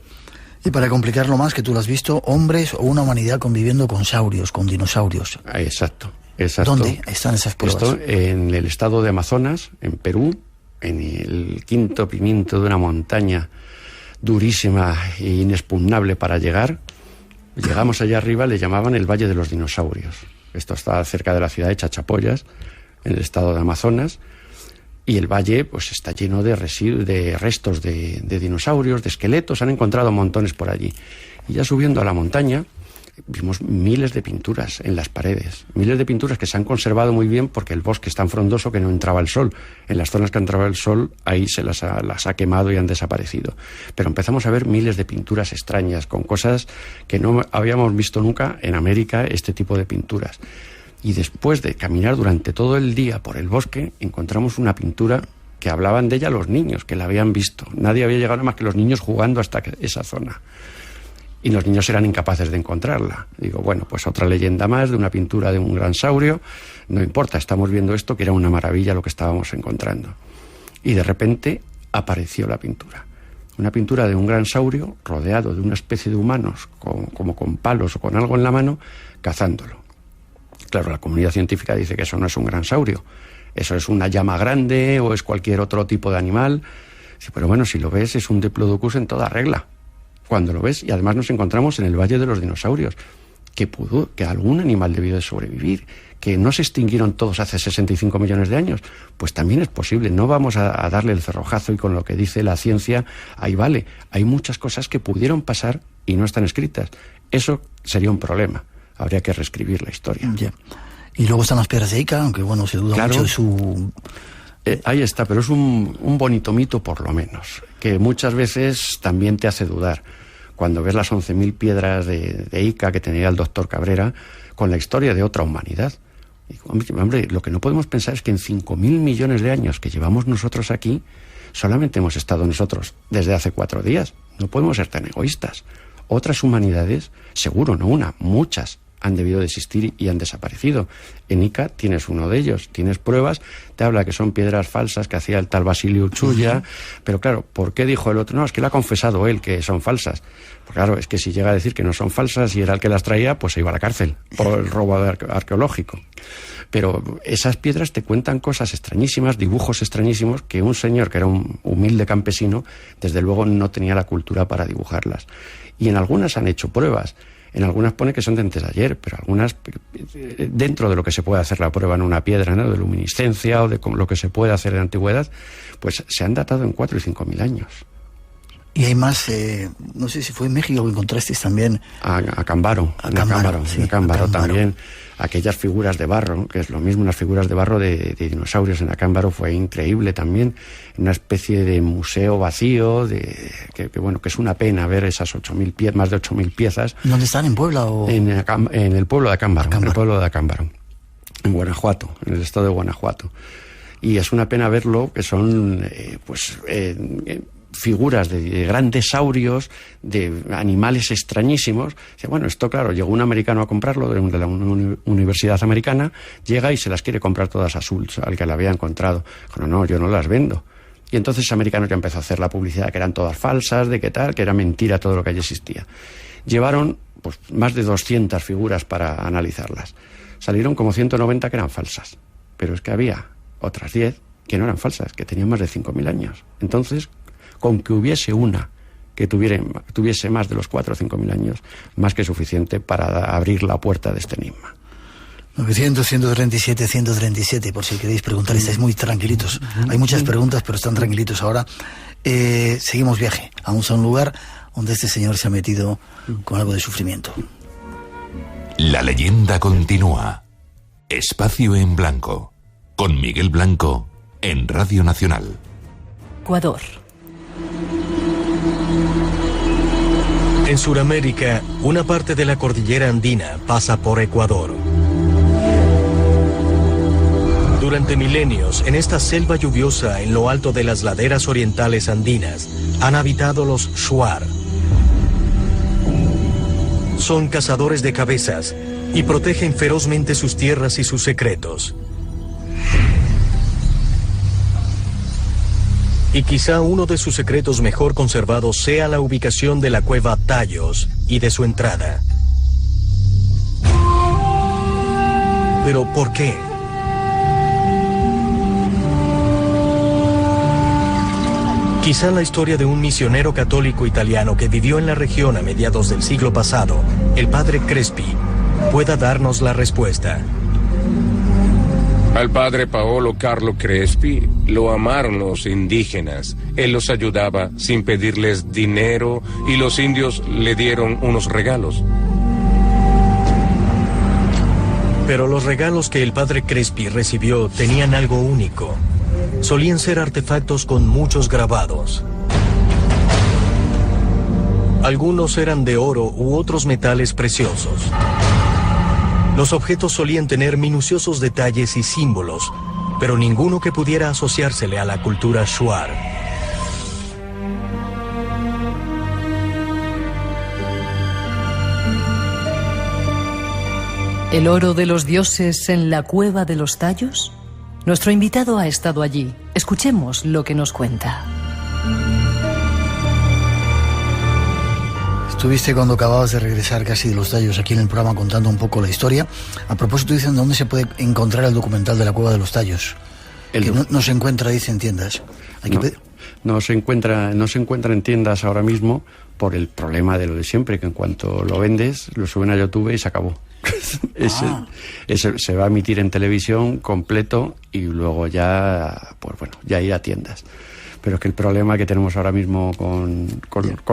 Y para complicarlo más, que tú lo has visto, hombres o una humanidad conviviendo con saurios, con dinosaurios.
Exacto.
¿Dónde están esas pruebas?
Esto en el estado de Amazonas, en Perú, en el quinto pimiento de una montaña durísima e inexpugnable para llegar. Llegamos allá arriba, le llamaban el Valle de los Dinosaurios. Esto está cerca de la ciudad de Chachapoyas, en el estado de Amazonas, y el valle pues está lleno de restos de dinosaurios, de esqueletos, han encontrado montones por allí. Y ya subiendo a la montaña vimos miles de pinturas en las paredes, miles de pinturas que se han conservado muy bien porque el bosque es tan frondoso que no entraba el sol. En las zonas que entraba el sol, ahí se las ha quemado y han desaparecido. Pero empezamos a ver miles de pinturas extrañas, con cosas que no habíamos visto nunca en América, este tipo de pinturas. Y después de caminar durante todo el día por el bosque, encontramos una pintura que hablaban de ella los niños, que la habían visto. Nadie había llegado más que los niños jugando hasta esa zona. Y los niños eran incapaces de encontrarla. Digo, bueno, pues otra leyenda más de una pintura de un gran saurio. No importa, estamos viendo esto, que era una maravilla lo que estábamos encontrando. Y de repente apareció la pintura. Una pintura de un gran saurio rodeado de una especie de humanos, como con palos o con algo en la mano, cazándolo. Claro, la comunidad científica dice que eso no es un gran saurio. Eso es una llama grande o es cualquier otro tipo de animal. Sí, pero bueno, si lo ves, es un Diplodocus en toda regla. Cuando lo ves, y además nos encontramos en el Valle de los Dinosaurios, que algún animal debió de sobrevivir, que no se extinguieron todos hace 65 millones de años, pues también es posible. No vamos a darle el cerrojazo y con lo que dice la ciencia, ahí vale. Hay muchas cosas que pudieron pasar y no están escritas. Eso sería un problema. Habría que reescribir la historia.
Yeah. Y luego están las piedras de Ica, aunque bueno, se duda mucho de su...
Ahí está, pero es un bonito mito por lo menos, que muchas veces también te hace dudar. Cuando ves las 11.000 piedras de Ica que tenía el doctor Cabrera, con la historia de otra humanidad. Y, hombre, lo que no podemos pensar es que en 5.000 millones de años que llevamos nosotros aquí, solamente hemos estado nosotros desde hace 4 días. No podemos ser tan egoístas. Otras humanidades, seguro, no una, muchas, han debido de existir y han desaparecido. En Ica tienes uno de ellos, tienes pruebas, te habla que son piedras falsas que hacía el tal Basilio Uchuya, pero claro, ¿por qué dijo el otro? No, es que lo ha confesado él que son falsas. Pues claro, es que si llega a decir que no son falsas y era el que las traía, pues se iba a la cárcel por el robo arqueológico. Pero esas piedras te cuentan cosas extrañísimas, dibujos extrañísimos, que un señor que era un humilde campesino, desde luego no tenía la cultura para dibujarlas. Y en algunas han hecho pruebas. En algunas pone que son de antes de ayer, pero algunas, dentro de lo que se puede hacer la prueba en una piedra, ¿no?, de luminiscencia o de lo que se puede hacer en antigüedad, pues se han datado en 4 y 5.000 años.
Y hay más, no sé si fue en México que encontrasteis también...
Acámbaro también. Aquellas figuras de barro, que es lo mismo, unas figuras de barro de dinosaurios en Acámbaro, fue increíble también. Una especie de museo vacío, que es una pena ver esas 8.000 piezas, más de 8.000 piezas.
¿Dónde están? ¿En Puebla o...?
En el pueblo de Acámbaro. En el pueblo de Acámbaro. En Guanajuato, en el estado de Guanajuato. Y es una pena verlo, que son, figuras de grandes saurios, de animales extrañísimos. Bueno, esto claro, llegó un americano a comprarlo de la universidad americana, llega y se las quiere comprar todas a Schultz, al que la había encontrado. Bueno, no, yo no las vendo. Y entonces ese americano ya empezó a hacer la publicidad que eran todas falsas, de qué tal, que era mentira todo lo que allí existía. Llevaron pues más de 200 figuras para analizarlas. Salieron como 190 que eran falsas, pero es que había otras 10 que no eran falsas, que tenían más de 5.000 años. Entonces, con que hubiese una que tuviese más de los 4 o 5.000 años, más que suficiente para abrir la puerta de este enigma.
900, 137, 137, por si queréis preguntar, estáis muy tranquilitos. Hay muchas preguntas, pero están tranquilitos ahora. Seguimos viaje. Vamos a un lugar donde este señor se ha metido con algo de sufrimiento.
La leyenda continúa. Espacio en Blanco, con Miguel Blanco, en Radio Nacional.
Ecuador.
En Sudamérica, una parte de la cordillera andina pasa por Ecuador. Durante milenios, en esta selva lluviosa en lo alto de las laderas orientales andinas, han habitado los shuar. Son cazadores de cabezas y protegen ferozmente sus tierras y sus secretos. Y quizá uno de sus secretos mejor conservados sea la ubicación de la cueva Tallos y de su entrada. Pero ¿por qué? Quizá la historia de un misionero católico italiano que vivió en la región a mediados del siglo pasado, el padre Crespi, pueda darnos la respuesta.
Al padre Paolo Carlo Crespi lo amaron los indígenas. Él los ayudaba sin pedirles dinero y los indios le dieron unos regalos.
Pero los regalos que el padre Crespi recibió tenían algo único. Solían ser artefactos con muchos grabados. Algunos eran de oro u otros metales preciosos. Los objetos solían tener minuciosos detalles y símbolos, pero ninguno que pudiera asociársele a la cultura shuar.
¿El oro de los dioses en la cueva de los Tallos? Nuestro invitado ha estado allí. Escuchemos lo que nos cuenta.
Estuviste cuando acababas de regresar casi de los Tallos aquí en el programa contando un poco la historia. A propósito, dicen dónde se puede encontrar el documental de la Cueva de los Tallos. Que no se encuentra, dicen, tiendas.
No se encuentra en tiendas ahora mismo por el problema de lo de siempre, que en cuanto lo vendes, lo suben a YouTube y se acabó. Se va a emitir en televisión completo y luego ya, pues bueno, ya ir a tiendas. Pero es que el problema que tenemos ahora mismo con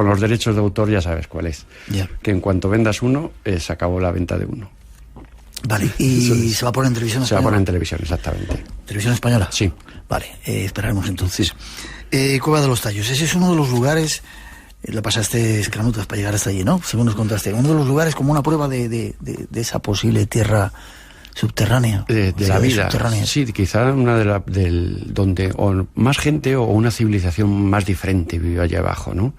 los derechos de autor ya sabes cuál es. Que en cuanto vendas uno, se acabó la venta de uno.
Vale, ¿y se va a poner en televisión española?
Se va a poner en televisión, exactamente.
¿Televisión española?
Sí.
Vale, esperaremos entonces. Cueva de los Tallos, ese es uno de los lugares... Lo pasaste escanutas para llegar hasta allí, ¿no? Según nos contaste. Uno de los lugares como una prueba de esa posible tierra subterránea.
De la vida. Sí, quizá una donde o más gente o una civilización más diferente vivió allá abajo, ¿no?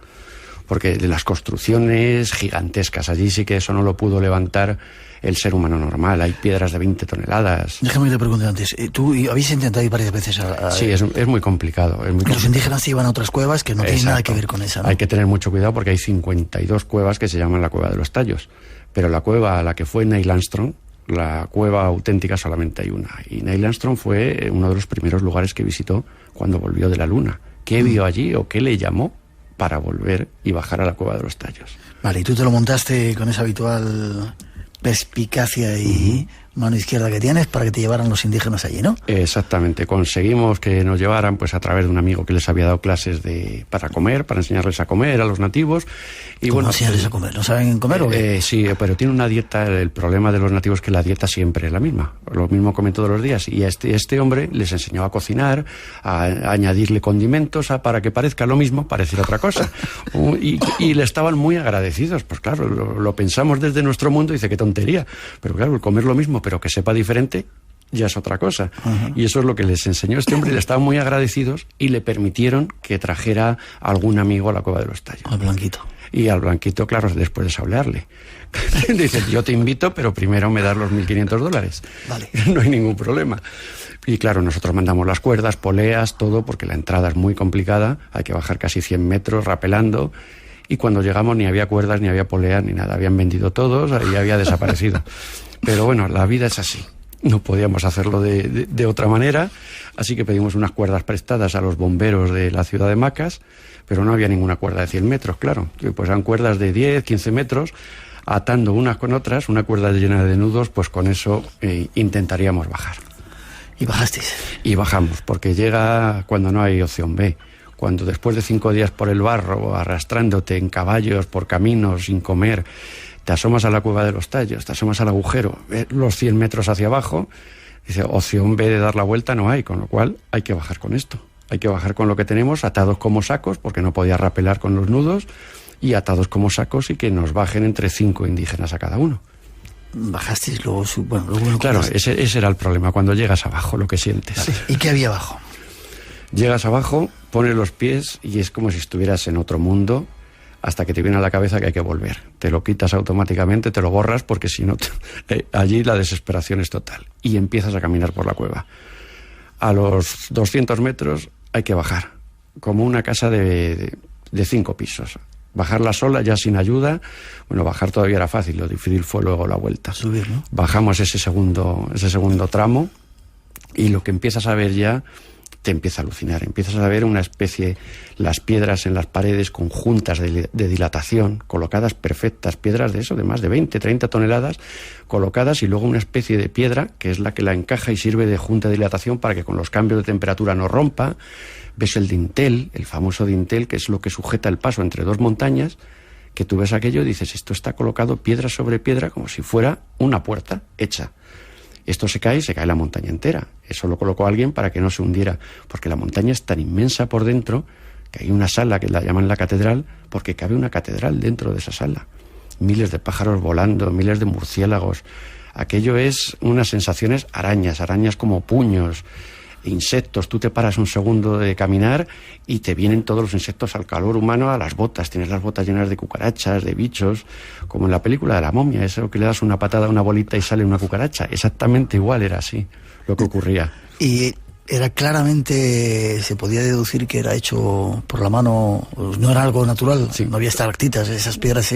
Porque de las construcciones gigantescas, allí sí que eso no lo pudo levantar el ser humano normal. Hay piedras de 20 toneladas.
Déjame que te pregunte antes. ¿Tú habéis intentado ir varias veces
Sí, es muy complicado.
Los indígenas se iban a otras cuevas que no tienen nada que ver con esa, ¿no?
Hay que tener mucho cuidado porque hay 52 cuevas que se llaman la Cueva de los Tallos. Pero la cueva a la que fue Neil Armstrong, la cueva auténtica, solamente hay una. Y Neil Armstrong fue uno de los primeros lugares que visitó cuando volvió de la Luna. ¿Qué vio allí o qué le llamó para volver y bajar a la Cueva de los Tallos?
Vale, y tú te lo montaste con esa habitual perspicacia y mano izquierda que tienes para que te llevaran los indígenas allí, ¿no?
Exactamente, conseguimos que nos llevaran pues a través de un amigo que les había dado clases para comer, para enseñarles a comer a los nativos. Y
¿Cómo enseñarles a comer? ¿No saben comer o qué?
Sí, pero tiene una dieta, el problema de los nativos es que la dieta siempre es la misma, lo mismo comen todos los días, y este hombre les enseñó a cocinar, a añadirle condimentos, para que parezca lo mismo, parecer otra cosa. y le estaban muy agradecidos, pues claro, lo pensamos desde nuestro mundo, dice, qué tontería, pero claro, el comer lo mismo, pero que sepa diferente, ya es otra cosa. Y eso es lo que les enseñó este hombre, y le estaban muy agradecidos y le permitieron que trajera a algún amigo a la Cueva de los Tallos.
Al Blanquito.
Y al Blanquito, claro, después de sablearle. Dice, yo te invito, pero primero me das los $1.500.
Vale.
No hay ningún problema. Y claro, nosotros mandamos las cuerdas, poleas, todo, porque la entrada es muy complicada, hay que bajar casi 100 metros rapelando. Y cuando llegamos ni había cuerdas, ni había poleas, ni nada. Habían vendido todos y había desaparecido. Pero bueno, la vida es así. No podíamos hacerlo de otra manera, así que pedimos unas cuerdas prestadas a los bomberos de la ciudad de Macas, pero no había ninguna cuerda de 100 metros, claro. Pues eran cuerdas de 10, 15 metros, atando unas con otras, una cuerda llena de nudos, pues con eso intentaríamos bajar.
¿Y bajasteis?
Y bajamos, porque llega cuando no hay opción B. Cuando después de 5 días por el barro, arrastrándote en caballos, por caminos, sin comer, te asomas a la cueva de los Tallos, te asomas al agujero, ves los 100 metros hacia abajo, dice, opción B de dar la vuelta no hay, con lo cual hay que bajar con esto. Hay que bajar con lo que tenemos, atados como sacos, porque no podía rapelar con los nudos, y atados como sacos y que nos bajen entre 5 indígenas a cada uno.
Bajasteis luego... luego
claro, ese era el problema, cuando llegas abajo, lo que sientes.
Vale. ¿Y qué había abajo?
Llegas abajo, pones los pies y es como si estuvieras en otro mundo, hasta que te viene a la cabeza que hay que volver. Te lo quitas automáticamente, te lo borras, porque si no, allí la desesperación es total. Y empiezas a caminar por la cueva. A los 200 metros hay que bajar, como una casa de 5 pisos. Bajarla sola, ya sin ayuda. Bueno, bajar todavía era fácil, lo difícil fue luego la vuelta.
Subir, ¿no?
Bajamos ese segundo tramo y lo que empiezas a ver ya te empieza a alucinar. Empiezas a ver una especie, las piedras en las paredes con juntas de dilatación, colocadas perfectas, piedras de eso, de más de 20, 30 toneladas, colocadas, y luego una especie de piedra que es la que la encaja y sirve de junta de dilatación para que con los cambios de temperatura no rompa. Ves el dintel, el famoso dintel, que es lo que sujeta el paso entre 2 montañas, que tú ves aquello y dices, esto está colocado piedra sobre piedra como si fuera una puerta hecha. Esto se cae la montaña entera. Eso lo colocó alguien para que no se hundiera, porque la montaña es tan inmensa por dentro que hay una sala que la llaman la catedral, porque cabe una catedral dentro de esa sala. Miles de pájaros volando, miles de murciélagos. Aquello es unas sensaciones, arañas como puños, insectos. Tú te paras un segundo de caminar y te vienen todos los insectos al calor humano a las botas. Tienes las botas llenas de cucarachas, de bichos, como en la película de la momia, eso que le das una patada a una bolita y sale una cucaracha. Exactamente igual era así lo que ocurría.
Y era claramente, se podía deducir que era hecho por la mano, no era algo natural, sí. No había estalactitas, esas piedras.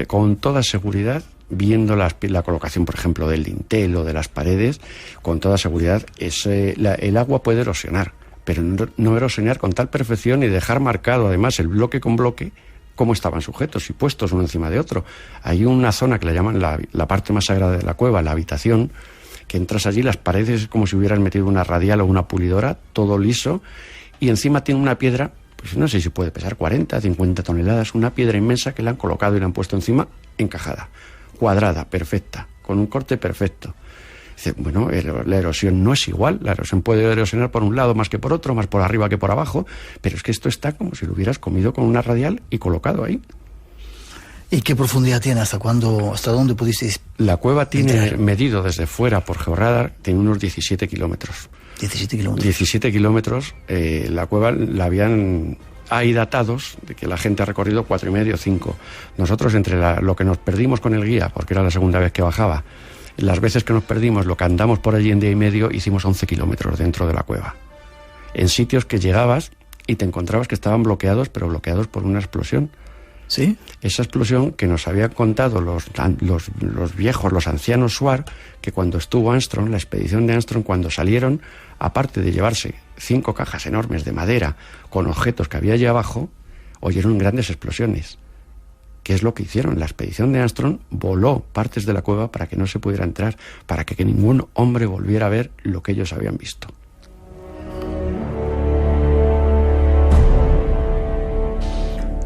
Con toda seguridad, viendo la colocación, por ejemplo, del dintel o de las paredes, con toda seguridad, el agua puede erosionar, pero no erosionar con tal perfección y dejar marcado, además, el bloque con bloque, cómo estaban sujetos y puestos uno encima de otro. Hay una zona que le llaman la parte más sagrada de la cueva, la habitación, que entras allí, las paredes es como si hubieran metido una radial o una pulidora, todo liso, y encima tiene una piedra, pues no sé si puede pesar 40, 50 toneladas, una piedra inmensa que le han colocado y le han puesto encima encajada, cuadrada, perfecta, con un corte perfecto. Dice, bueno, la erosión no es igual, la erosión puede erosionar por un lado más que por otro, más por arriba que por abajo, pero es que esto está como si lo hubieras comido con una radial y colocado ahí.
¿Y qué profundidad tiene? ¿Hasta dónde pudisteis?
La cueva tiene, medido desde fuera por georradar, tiene unos 17 kilómetros.
17 kilómetros.
17 kilómetros. La cueva la habían... Hay datados de que la gente ha recorrido 4,5 o 5. Nosotros, entre lo que nos perdimos con el guía, porque era la segunda vez que bajaba, las veces que nos perdimos, lo que andamos por allí en día y medio, hicimos 11 kilómetros dentro de la cueva. En sitios que llegabas y te encontrabas que estaban bloqueados, pero bloqueados por una explosión.
¿Sí?
Esa explosión que nos habían contado los viejos, los ancianos Suar, que cuando estuvo Armstrong, la expedición de Armstrong, cuando salieron, aparte de llevarse 5 cajas enormes de madera con objetos que había allí abajo, oyeron grandes explosiones. ¿Qué es lo que hicieron? La expedición de Armstrong voló partes de la cueva para que no se pudiera entrar, para que ningún hombre volviera a ver lo que ellos habían visto.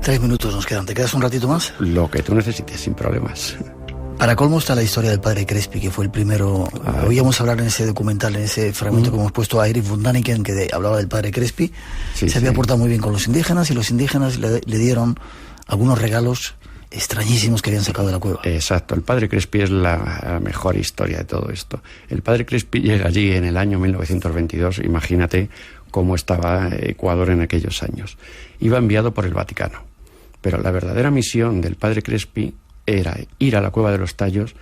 Tres minutos nos quedan. ¿Te quedas un ratito más?
Lo que tú necesites, sin problemas.
Para colmo está la historia del padre Crespi, que fue el primero. Oíamos hablar en ese documental, en ese fragmento que hemos puesto a Eric von Daniken, que hablaba del padre Crespi. Sí, se había portado muy bien con los indígenas, y los indígenas le dieron algunos regalos extrañísimos que habían sacado de la cueva.
Exacto, el padre Crespi es la mejor historia de todo esto. El padre Crespi llega allí en el año 1922, imagínate cómo estaba Ecuador en aquellos años. Iba enviado por el Vaticano. Pero la verdadera misión del padre Crespi era ir a la cueva de los Tallos,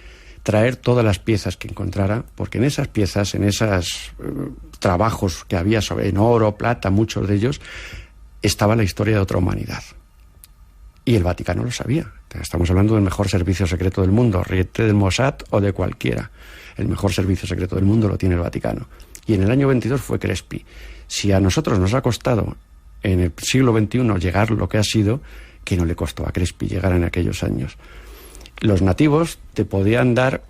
traer todas las piezas que encontrara, porque en esas piezas, en esos trabajos que había en oro, plata, muchos de ellos, estaba la historia de otra humanidad. Y el Vaticano lo sabía. Estamos hablando del mejor servicio secreto del mundo, ríete del Mossad o de cualquiera. El mejor servicio secreto del mundo lo tiene el Vaticano. Y en el año 22 fue Crespi. Si a nosotros nos ha costado en el siglo XXI llegar lo que ha sido, que no le costó a Crespi llegar en aquellos años. Los nativos te podían dar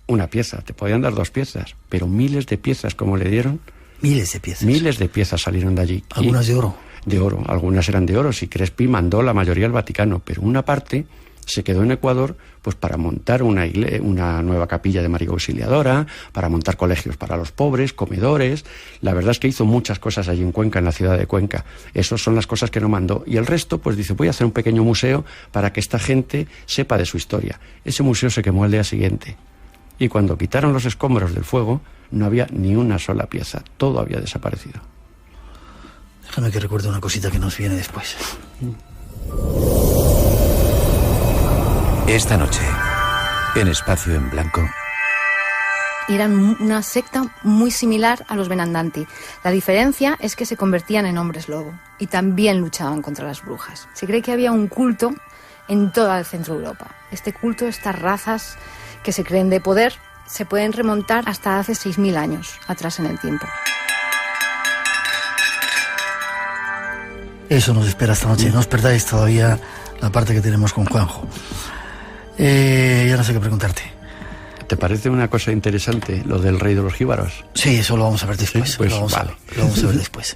una pieza, te podían dar 2 piezas, pero miles de piezas como le dieron.
Miles de piezas.
Miles de piezas salieron de allí.
Algunas de oro.
De oro, algunas eran de oro. Si Crespi mandó la mayoría al Vaticano, pero una parte se quedó en Ecuador pues para montar una nueva capilla de María Auxiliadora, para montar colegios para los pobres, comedores. La verdad es que hizo muchas cosas allí en Cuenca, en la ciudad de Cuenca. Esas son las cosas que no mandó. Y el resto, pues dice, voy a hacer un pequeño museo para que esta gente sepa de su historia. Ese museo se quemó al día siguiente. Y cuando quitaron los escombros del fuego, no había ni una sola pieza. Todo había desaparecido.
Déjame que recuerde una cosita que nos viene después.
Esta noche, en Espacio en Blanco.
Eran una secta muy similar a los Benandanti. La diferencia es que se convertían en hombres lobo y también luchaban contra las brujas. Se cree que había un culto en toda el centro de Europa. Este culto, estas razas que se creen de poder, se pueden remontar hasta hace 6.000 años atrás en el tiempo.
Eso nos espera esta noche. No os perdáis todavía la parte que tenemos con Juanjo. Ya no sé qué preguntarte.
¿Te parece una cosa interesante lo del rey de los jíbaros?
Sí, eso lo vamos a ver después.
Sí, pues,
lo vamos a ver después.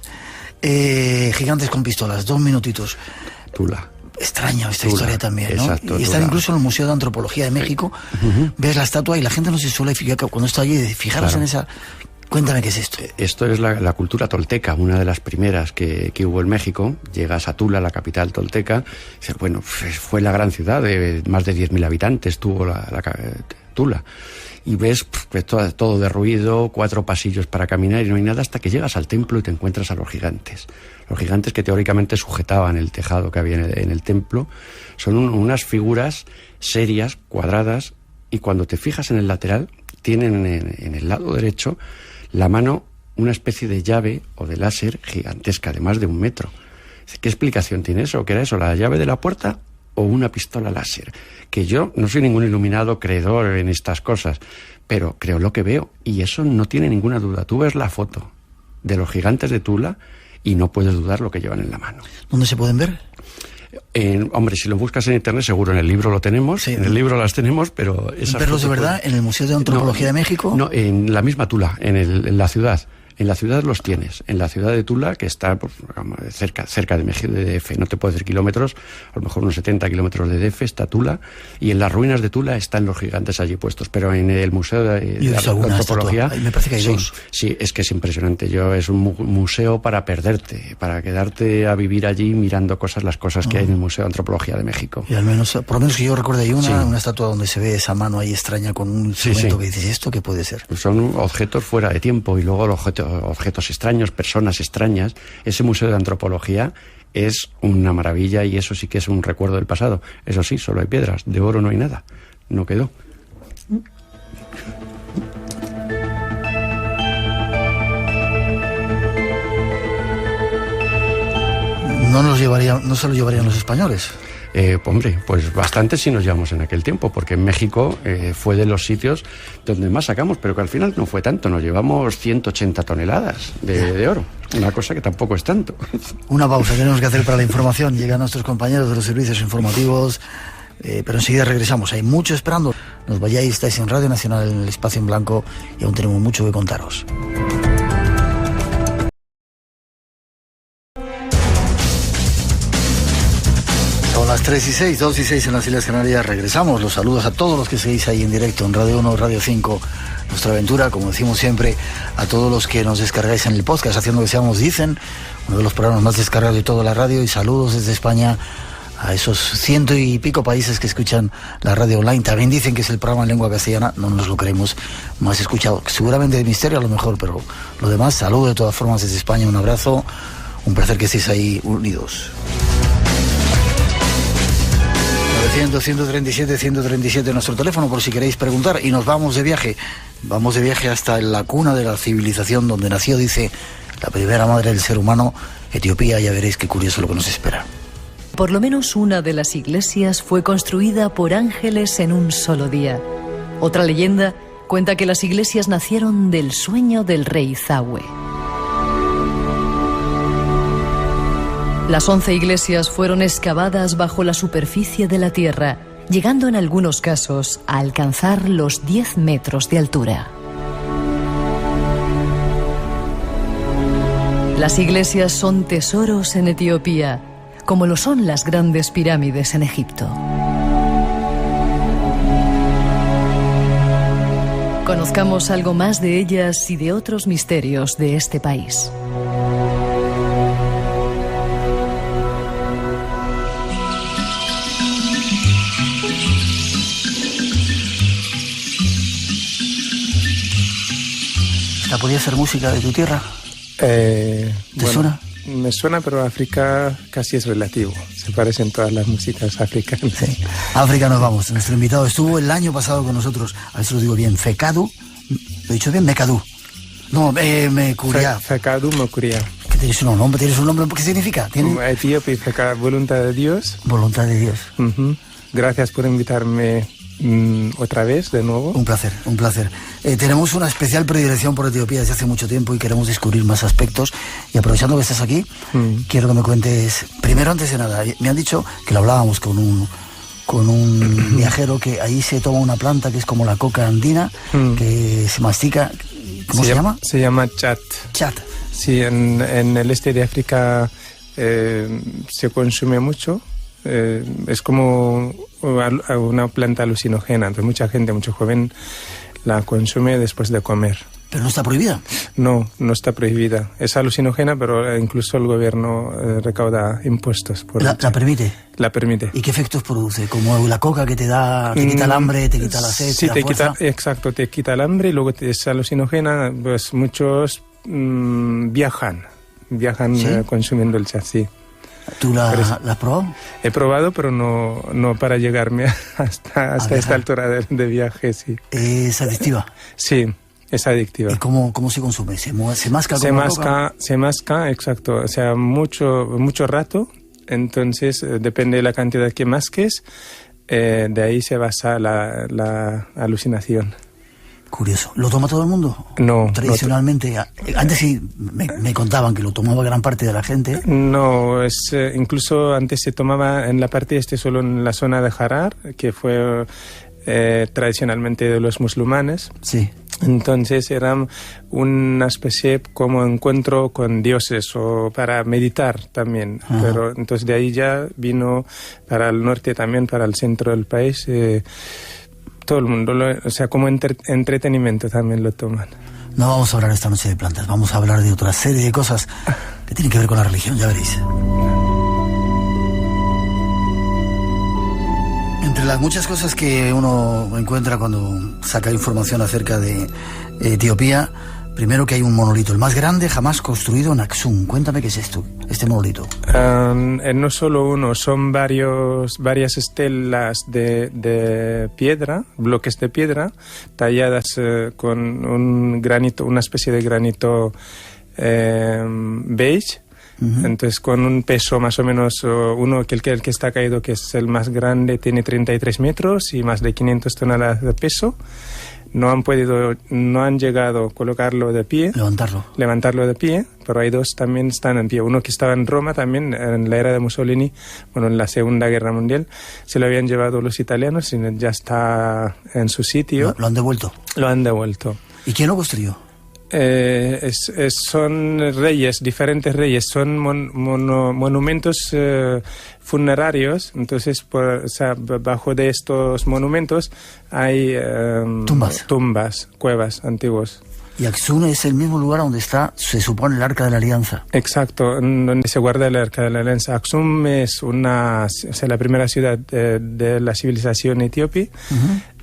Gigantes con pistolas, 2 minutitos.
Tula.
Extraño esta
Tula,
historia también, ¿no?
Exacto,
y está incluso en el Museo de Antropología de México. Ves la estatua y la gente no se suele fijar cuando está allí. Fijaros claro. En esa... Cuéntame qué es esto.
Esto es la cultura tolteca, una de las primeras que hubo en México. Llegas a Tula, la capital tolteca. Bueno, fue la gran ciudad de más de 10.000 habitantes, tuvo Tula. Y ves pues, todo derruido, 4 pasillos para caminar y no hay nada hasta que llegas al templo y te encuentras a los gigantes. Los gigantes que teóricamente sujetaban el tejado que había en el templo. Son unas figuras serias, cuadradas, y cuando te fijas en el lateral, tienen en el lado derecho la mano una especie de llave o de láser gigantesca de más de 1 metro. ¿Qué explicación tiene eso? ¿Qué era eso? ¿La llave de la puerta o una pistola láser? Que yo no soy ningún iluminado creedor en estas cosas, pero creo lo que veo y eso no tiene ninguna duda. Tú ves la foto de los gigantes de Tula y no puedes dudar lo que llevan en la mano.
¿Dónde se pueden ver?
Hombre, si lo buscas en internet seguro en el libro lo tenemos, sí. En el libro las tenemos, pero...
¿Verlos de verdad en el Museo de Antropología de México?
No, en la misma Tula, en la ciudad. En la ciudad los tienes, en la ciudad de Tula, que está pues, cerca de DF, no te puedo decir kilómetros, a lo mejor unos 70 kilómetros de DF está Tula, y en las ruinas de Tula están los gigantes allí puestos, pero en el Museo de Antropología...
Me parece que hay 2.
Sí, es que es impresionante, es un museo para perderte, para quedarte a vivir allí mirando las cosas que hay en el Museo de Antropología de México.
Y al menos, por lo menos que yo recuerde, hay una estatua donde se ve esa mano ahí extraña con un instrumento que dices, ¿esto qué puede ser?
Pues son objetos fuera de tiempo, y luego los objetos extraños, personas extrañas. Ese museo de antropología es una maravilla y eso sí que es un recuerdo del pasado. Eso sí, solo hay piedras, de oro no hay nada, no quedó.
No se lo llevarían los españoles.
Hombre, pues bastante sí nos llevamos en aquel tiempo, porque en México fue de los sitios donde más sacamos, pero que al final no fue tanto, nos llevamos 180 toneladas de oro, una cosa que tampoco es tanto.
Una pausa tenemos que hacer para la información, llegan nuestros compañeros de los servicios informativos, pero enseguida regresamos, hay mucho esperando. Nos vayáis, estáis en Radio Nacional, en el Espacio en Blanco, y aún tenemos mucho que contaros. Las 3:06, 2:06 en las Islas Canarias. Regresamos. Los saludos a todos los que seguís ahí en directo en Radio 1, Radio 5. Nuestra aventura, como decimos siempre, a todos los que nos descargáis en el podcast, haciendo que seamos Dicen, uno de los programas más descargados de toda la radio. Y saludos desde España a esos 100 y pico países que escuchan la radio online. También dicen que es el programa en lengua castellana, no nos lo creemos, más escuchado. Seguramente de misterio a lo mejor, pero lo demás, saludo de todas formas desde España. Un abrazo, un placer que estéis ahí unidos. 137 nuestro teléfono por si queréis preguntar, y nos vamos de viaje hasta la cuna de la civilización donde nació, dice, la primera madre del ser humano, Etiopía. Ya veréis qué curioso lo que nos espera.
Por lo menos una de las iglesias fue construida por ángeles en un solo día. Otra leyenda cuenta que las iglesias nacieron del sueño del rey Zahue. Las 11 iglesias fueron excavadas bajo la superficie de la tierra, llegando en algunos casos a alcanzar los 10 metros de altura. Las iglesias son tesoros en Etiopía, como lo son las grandes pirámides en Egipto. Conozcamos algo más de ellas y de otros misterios de este país.
¿Esta podía ser música de tu tierra? ¿Te suena?
Me suena, pero África casi es relativo. Se parecen todas las músicas africanas.
Sí. África nos vamos. Nuestro invitado estuvo el año pasado con nosotros. A ver si lo digo bien. Fekadu. ¿Lo he dicho bien? Mekadu. No, Mekuria.
Fekadu Mekuria.
¿Qué tienes un nombre? ¿Tienes un nombre? ¿Qué significa?
Etíope, voluntad de Dios.
Voluntad de Dios.
Gracias por invitarme otra vez, de nuevo.
Un placer, un placer. Tenemos una especial predilección por Etiopía desde hace mucho tiempo y queremos descubrir más aspectos. Y aprovechando que estás aquí, quiero que me cuentes, primero, antes de nada, me han dicho que lo hablábamos con un viajero, que ahí se toma una planta que es como la coca andina, que se mastica. ¿Cómo se llama?
Se llama chat.
Chat.
Sí, en el este de África se consume mucho. Es como una planta alucinógena, entonces mucha gente, mucho joven la consume después de comer.
¿Pero no está prohibida?
No, no está prohibida. Es alucinógena, pero incluso el gobierno recauda impuestos.
¿La permite?
La permite.
¿Y qué efectos produce? Como la coca que te quita el hambre, te quita la sed,
sí,
te quita,
exacto, te quita el hambre y luego es alucinógena, pues muchos viajan
¿sí?
Consumiendo el chat, sí.
¿Tú la has probado?
He probado, pero no para llegarme hasta esta altura de viaje, sí.
¿Es adictiva?
Sí, es adictiva.
¿Y cómo se consume? ¿Se masca
como
la coca?
Se masca, exacto. O sea, mucho rato. Entonces, depende de la cantidad que masques, de ahí se basa la alucinación.
Curioso. ¿Lo toma todo el mundo?
No.
Tradicionalmente. Antes sí me contaban que lo tomaba gran parte de la gente.
No, incluso antes se tomaba en la parte solo en la zona de Harar, que fue tradicionalmente de los musulmanes.
Sí.
Entonces era una especie como encuentro con dioses o para meditar también. Ajá. Pero entonces de ahí ya vino para el norte también, para el centro del país. Todo el mundo, o sea, como entretenimiento también lo toman.
No vamos a hablar esta noche de plantas, vamos a hablar de otra serie de cosas que tienen que ver con la religión, ya veréis. Entre las muchas cosas que uno encuentra cuando saca información acerca de Etiopía, primero que hay un monolito, el más grande jamás construido en Aksum. Cuéntame qué es esto, este monolito.
No solo uno, son varias estelas de piedra, bloques de piedra, talladas con un granito, una especie de granito beige. Entonces, con un peso más o menos, el que está caído, que es el más grande, tiene 33 metros y más de 500 toneladas de peso. No han llegado a colocarlo de pie. Levantarlo de pie, pero hay dos también están en pie. Uno que estaba en Roma también, en la era de Mussolini, en la Segunda Guerra Mundial. Se lo habían llevado los italianos y ya está en su sitio.
¿Lo han devuelto?
Lo han devuelto.
¿Y quién lo construyó?
Son reyes, diferentes reyes, son monumentos funerarios. Entonces, bajo de estos monumentos hay tumbas, cuevas antiguas.
Y Aksum es el mismo lugar donde está, se supone, el Arca de la Alianza.
Exacto, donde se guarda el Arca de la Alianza. Aksum es la primera ciudad de la civilización etíope.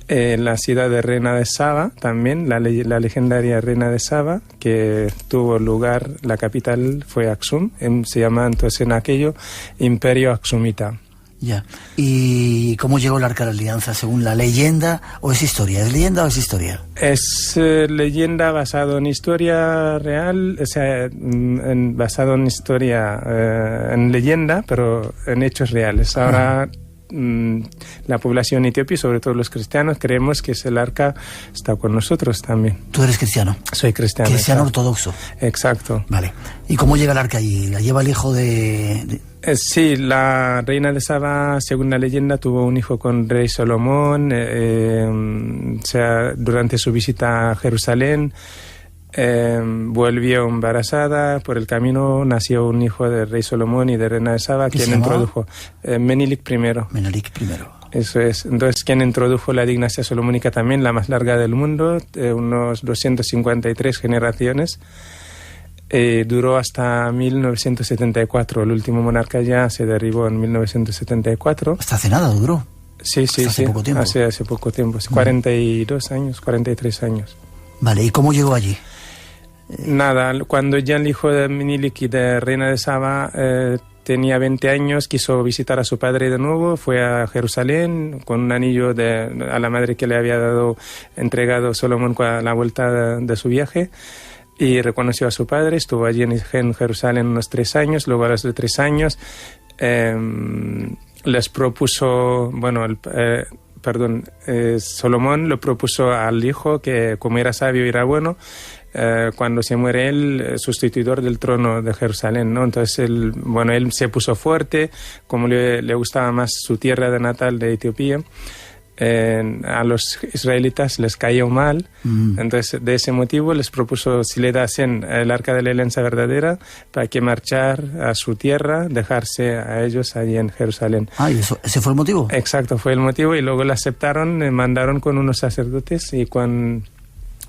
La ciudad de Reina de Saba, también, la legendaria Reina de Saba, que tuvo lugar, la capital fue Aksum, se llama entonces en aquello Imperio Aksumita.
Ya. ¿Y cómo llegó el Arca de la Alianza? ¿Según la leyenda o es historia? ¿Es leyenda o es historia?
Es leyenda basado en historia real, o sea, basado en historia, en leyenda, pero en hechos reales. Ahora la población etíope, sobre todo los cristianos, creemos que el arca está con nosotros también.
¿Tú eres cristiano?
Soy cristiano.
Cristiano ortodoxo.
Exacto.
Vale. ¿Y cómo llega el arca allí? ¿La lleva el hijo de
Sí, la reina de Saba, según la leyenda, tuvo un hijo con rey Salomón, durante su visita a Jerusalén. Volvió embarazada, por el camino nació un hijo del rey Salomón y de reina de Saba, quien introdujo Menelik I. Eso es. Entonces, quien introdujo la dinastía salomónica también, la más larga del mundo, unos 253 generaciones. Duró hasta 1974. El último monarca ya se derribó en 1974.
¿Hasta hace nada duró?
Sí.
Hace poco tiempo.
Hace poco tiempo. 42 años, 43 años.
Vale, ¿y cómo llegó allí?
Nada, cuando ya el hijo de Menelik y de reina de Saba tenía 20 años, quiso visitar a su padre de nuevo, fue a Jerusalén con un anillo a la madre que le había entregado Salomón a la vuelta de su viaje, y reconoció a su padre. Estuvo allí en Jerusalén unos 3 años. Luego, a los de 3 años, les propuso, Salomón le propuso al hijo que, como era sabio y era bueno, cuando se muere él, sustituidor del trono de Jerusalén, ¿no? Entonces él se puso fuerte, como le gustaba más su tierra de natal de Etiopía. A los israelitas les cayó mal, entonces de ese motivo les propuso si le dasen el arca de la alianza verdadera para que marchar a su tierra, dejarse a ellos allí en Jerusalén.
¿Y ese fue el motivo?
Exacto, fue el motivo, y luego lo aceptaron, mandaron con unos sacerdotes y con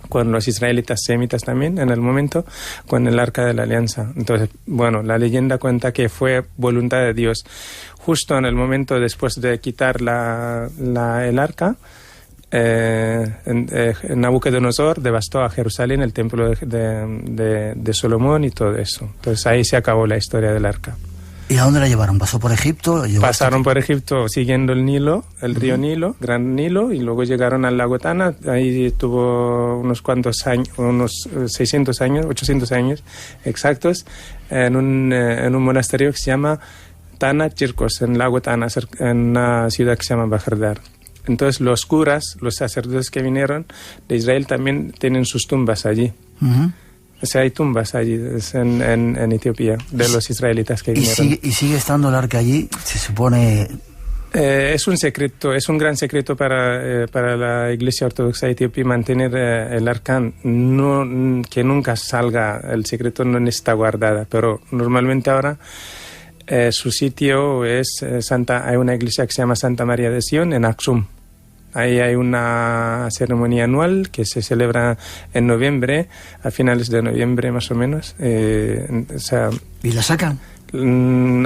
los israelitas semitas también, en el momento, con el arca de la alianza. Entonces, la leyenda cuenta que fue voluntad de Dios. Justo en el momento después de quitar el arca, Nabucodonosor devastó a Jerusalén, el templo de Salomón y todo eso. Entonces ahí se acabó la historia del arca.
¿Y a dónde la llevaron? ¿Pasó por Egipto?
Pasaron por Egipto siguiendo el Nilo, el río Nilo, Gran Nilo, y luego llegaron al lago Tana. Ahí estuvo unos cuantos años, unos 600 años, 800 años exactos, en un monasterio que se llama Tana Chircos, en el lago Tana, en una ciudad que se llama Bajardar. Entonces los curas, los sacerdotes que vinieron de Israel también tienen sus tumbas allí. O sea, hay tumbas allí en Etiopía de los israelitas que vinieron.
¿Y sigue estando el arca allí? Se supone...
Es un secreto, es un gran secreto para la Iglesia Ortodoxa Etiopía mantener el arca, que nunca salga. El secreto no está guardada, pero normalmente ahora su sitio es hay una iglesia que se llama Santa María de Sion en Aksum. Ahí hay una ceremonia anual que se celebra en noviembre, a finales de noviembre más o menos.
¿Y la sacan?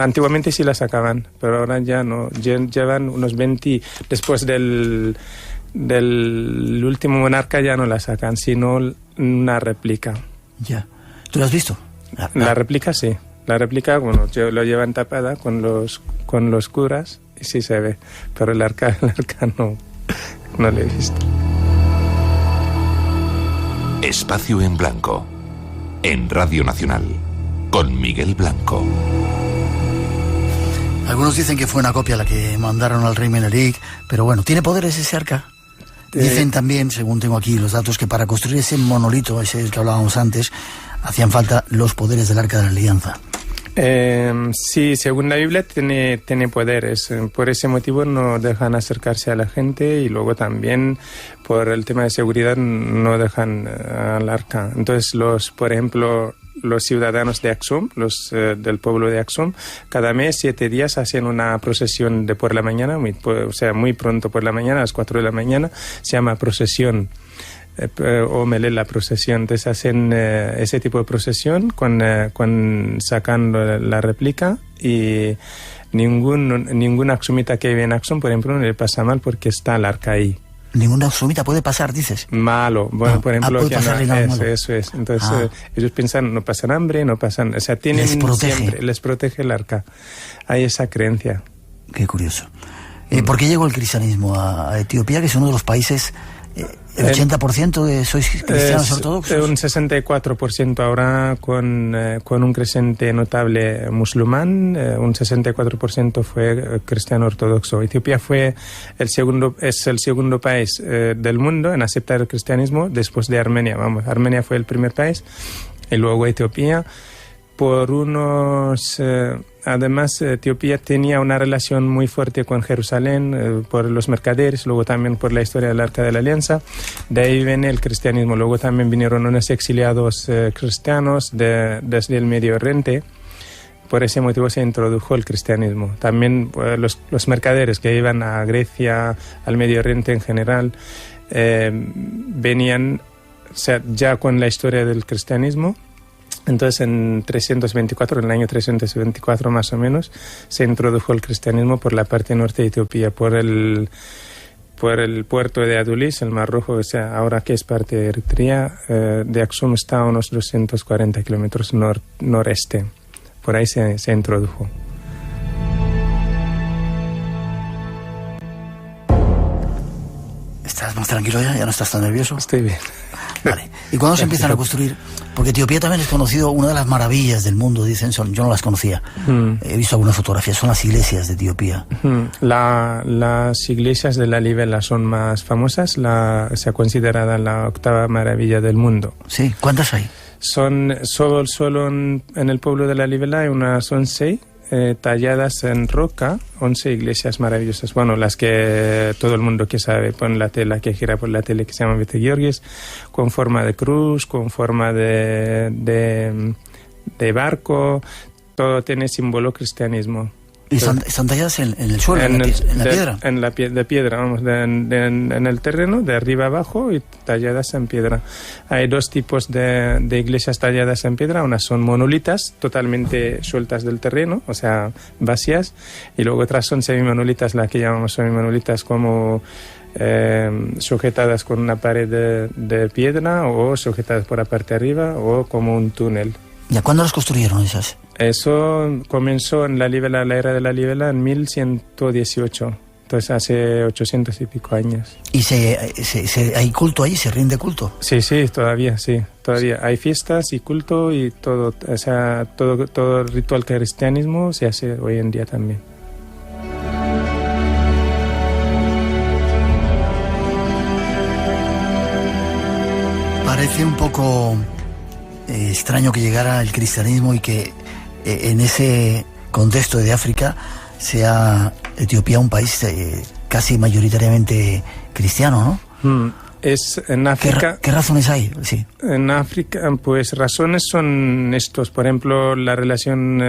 Antiguamente sí la sacaban, pero ahora ya no. Llevan unos 20... Después del último monarca ya no la sacan, sino una réplica.
Ya. ¿Tú la has visto?
La réplica sí. La réplica, yo lo llevan tapada con los curas y sí se ve, pero el arca no lo he visto.
Espacio en Blanco, en Radio Nacional, con Miguel Blanco.
Algunos dicen que fue una copia la que mandaron al rey Menelik, pero bueno, ¿tiene poderes ese arca? Dicen también, según tengo aquí los datos, que para construir ese monolito, ese del que hablábamos antes, hacían falta los poderes del arca de la alianza.
Sí, según la Biblia tiene poderes. Por ese motivo no dejan acercarse a la gente, y luego también por el tema de seguridad no dejan al arca. Entonces por ejemplo, los ciudadanos de Aksum, del pueblo de Aksum, cada mes 7 días hacen una procesión por la mañana, muy pronto por la mañana, a las 4 de la mañana, se llama procesión. O la procesión. Entonces hacen ese tipo de procesión sacando la réplica, y ningún aksumita que vive en Aksum, por ejemplo, no le pasa mal porque está el arca ahí.
¿Ninguna aksumita puede pasar, dices?
Malo. Bueno, por ejemplo, eso es. Entonces ellos piensan, no pasan hambre, no pasan... O sea, les protege el arca. Hay esa creencia.
Qué curioso. ¿Por qué llegó el cristianismo a Etiopía, que es uno de los países... ¿El 80% sois cristianos ortodoxos?
Un 64% ahora, con un creciente notable musulmán. Un 64% fue cristiano ortodoxo. Etiopía es el segundo país del mundo en aceptar el cristianismo después de Armenia. Armenia fue el primer país y luego Etiopía. por unos... además, Etiopía tenía una relación muy fuerte con Jerusalén por los mercaderes, luego también por la historia del Arca de la Alianza. De ahí viene el cristianismo. Luego también vinieron unos exiliados cristianos desde el Medio Oriente. Por ese motivo se introdujo el cristianismo. También los mercaderes que iban a Grecia, al Medio Oriente en general, venían, o sea, ya con la historia del cristianismo. Entonces en el año 324 más o menos, se introdujo el cristianismo por la parte norte de Etiopía, por el puerto de Adulis, el Mar Rojo, o sea, ahora que es parte de Eritrea. De Aksum está a unos 240 kilómetros noreste. Por ahí se introdujo.
¿Estás más tranquilo ya? ¿Ya no estás tan nervioso?
Estoy bien.
Vale. ¿Y cuándo se empiezan a construir? Porque Etiopía también es conocido, una de las maravillas del mundo, dicen, yo no las conocía. He visto algunas fotografías, son las iglesias de Etiopía.
Las iglesias de Lalibela son más famosas, se ha considerada la 8ª maravilla del mundo.
Sí, ¿cuántas hay?
Son solo en el pueblo de Lalibela hay unas 11 talladas en roca, 11 iglesias maravillosas. Bueno, las que todo el mundo que sabe, pon la tela que gira por la tele, que se llama Bete Georgis, con forma de cruz, con forma de barco, todo tiene símbolo cristianismo.
¿Y están talladas en el suelo, en la piedra?
De piedra, vamos, en el terreno, de arriba abajo, y talladas en piedra. Hay dos tipos de iglesias talladas en piedra. Unas son monolitas, totalmente sueltas del terreno, o sea, vacías, y luego otras son semimonolitas, las que llamamos semimonolitas, como sujetadas con una pared de piedra, o sujetadas por la parte de arriba, o como un túnel.
¿Y a cuándo las construyeron esas?
Eso comenzó en la era de la Libela en 1118, entonces hace 800 y pico años.
¿Y hay culto ahí? ¿Se rinde culto?
Sí, todavía. Hay fiestas y culto y todo, o sea, todo el ritual cristianismo se hace hoy en día también.
Parece un poco extraño que llegara el cristianismo y que en ese contexto de África sea Etiopía un país casi mayoritariamente cristiano, ¿no?
Es en África.
¿Qué razones hay? Sí.
En África, pues razones son estos. Por ejemplo, la relación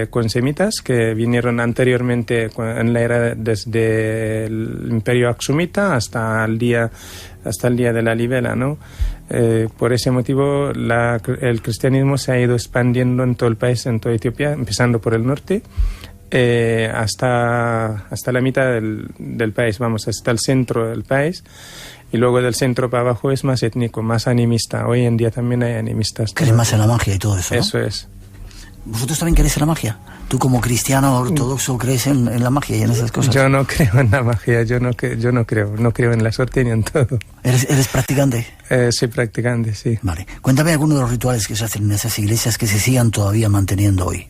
con semitas que vinieron anteriormente en la era desde el Imperio Aksumita hasta el día de la Libela, ¿no? Por ese motivo el cristianismo se ha ido expandiendo en todo el país, en toda Etiopía, empezando por el norte hasta la mitad del país, vamos, hasta el centro del país, y luego del centro para abajo es más étnico, más animista. Hoy en día también hay animistas.
¿Creen más en la magia y todo eso, no?
Eso es.
¿Vosotros también creéis en la magia? ¿Tú como cristiano ortodoxo crees en la magia y en esas cosas?
Yo no creo en la magia, yo no creo en la suerte ni en todo.
¿Eres practicante?
Soy practicante, sí.
Vale. Cuéntame algunos de los rituales que se hacen en esas iglesias que se sigan todavía manteniendo hoy.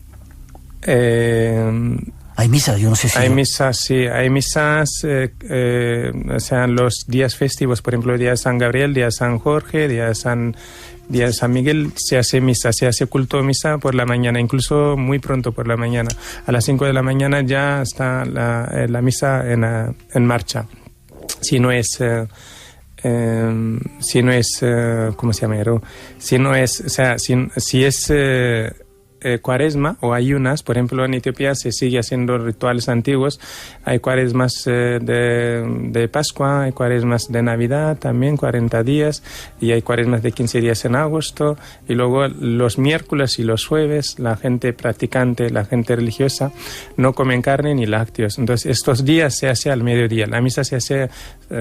¿Hay misas? Yo no sé si...
Hay misas, sí. Hay misas, o sea, los días festivos, por ejemplo, el día de San Gabriel, día de San Jorge, día de San Miguel, se hace misa, se hace culto misa por la mañana, incluso muy pronto por la mañana. A las 5 de la mañana ya está la misa en marcha. Si no es ¿cómo se llama? Si es cuaresma o ayunas, por ejemplo, en Etiopía se sigue haciendo rituales antiguos. Hay cuaresmas de Pascua, hay cuaresmas de Navidad también, 40 días, y hay cuaresmas de 15 días en agosto, y luego los miércoles y los jueves la gente practicante, la gente religiosa, no comen carne ni lácteos. Entonces estos días se hace al mediodía, la misa se hace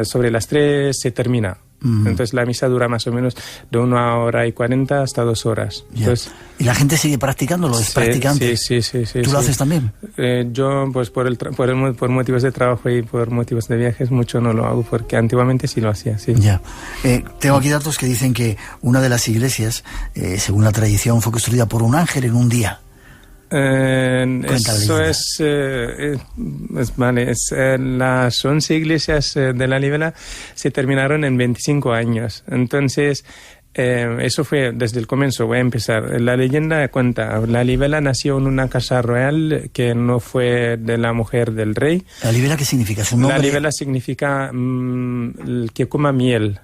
sobre las 3, se termina. Entonces la misa dura más o menos de 1 hora y 40 hasta 2 horas. Entonces,
¿y la gente sigue practicándolo? ¿Es practicante?
Sí.
¿Tú lo haces también?
Yo, pues por motivos de trabajo y por motivos de viajes, mucho no lo hago, porque antiguamente sí lo hacía, sí.
Ya. Tengo aquí datos que dicen que una de las iglesias, según la tradición, fue construida por un ángel en un día.
Eso vale. Las 11 iglesias de la Libela se terminaron en 25 años. Entonces, Eso fue desde el comienzo. Voy a empezar. La leyenda cuenta, Lalibela nació en una casa real que no fue de la mujer del rey.
¿Lalibela qué significa? ¿Es un nombre?
Lalibela significa el que coma miel.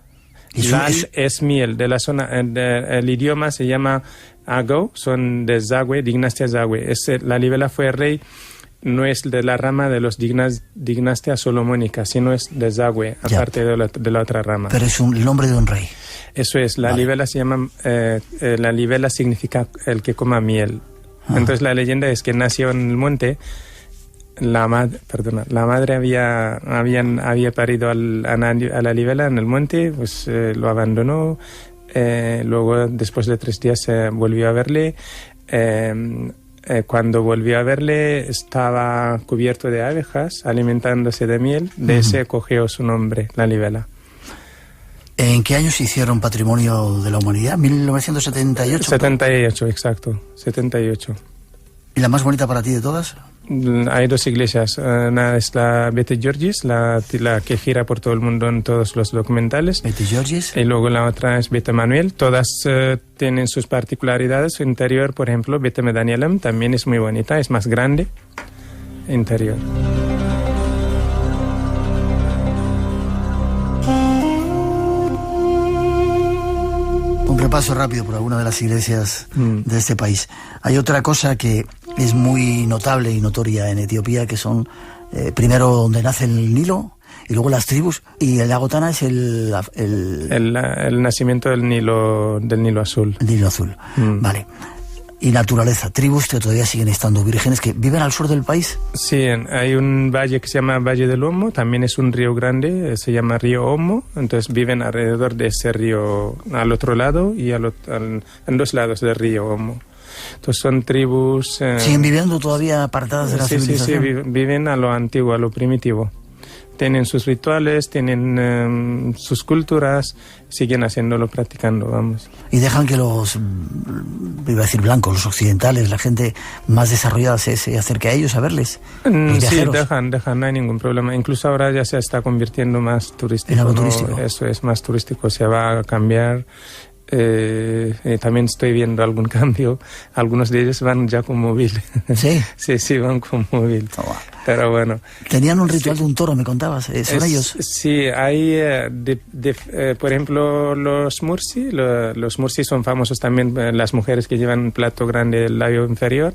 Lal es miel. De la zona, el idioma se llama Agau, son de Zagwe, dinastía Zagwe. Lalibela fue rey, no es de la rama de los dinastia solomónica, sino es de Zagwe, aparte de la otra rama.
Pero es el nombre de un rey.
Eso es, Lalibela se llama, Lalibela significa el que coma miel. Entonces la leyenda es que nació en el monte, la madre había parido a Lalibela en el monte, pues lo abandonó, luego después de 3 días volvió a verle, cuando volvió a verle estaba cubierto de abejas, alimentándose de miel, de ese cogió su nombre, Lalibela.
¿En qué año se hicieron Patrimonio de la Humanidad? ¿1978?
78, exacto, 78.
¿Y la más bonita para ti de todas?
Hay 2 iglesias. Una es la Bete Georgis, la que gira por todo el mundo en todos los documentales.
Bete Georgis.
Y luego la otra es Bete Manuel. Todas tienen sus particularidades. Su interior, por ejemplo, Bete Medanielem también es muy bonita, es más grande. Interior.
Un repaso rápido por alguna de las iglesias de este país. Hay otra cosa que es muy notable y notoria en Etiopía, que son, primero, donde nace el Nilo, y luego las tribus, y el lago Tana es el
nacimiento del Nilo Azul.
El Nilo Azul, vale. Y naturaleza, tribus que todavía siguen estando vírgenes, que viven al sur del país.
Sí, hay un valle que se llama Valle del Omo, también es un río grande, se llama Río Omo, entonces viven alrededor de ese río al otro lado y en 2 lados del río Omo. Entonces son tribus...
¿Siguen viviendo todavía apartadas de la civilización?
Sí, viven a lo antiguo, a lo primitivo. Tienen sus rituales, tienen sus culturas, siguen haciéndolo, practicando, vamos.
Y dejan que los, iba a decir blancos, los occidentales, la gente más desarrollada se acerque a ellos a verles.
Sí, dejan, no hay ningún problema. Incluso ahora ya se está convirtiendo más turístico.
¿En algo turístico?
Eso es más turístico, se va a cambiar. También estoy viendo algún cambio. Algunos de ellos van ya con móvil.
¿Sí?
Sí, van con móvil. Pero bueno.
Tenían un ritual de un toro, me contabas. ¿Son ellos?
Sí, hay, por ejemplo, los Mursi. Los Mursi son famosos también, las mujeres que llevan un plato grande del labio inferior.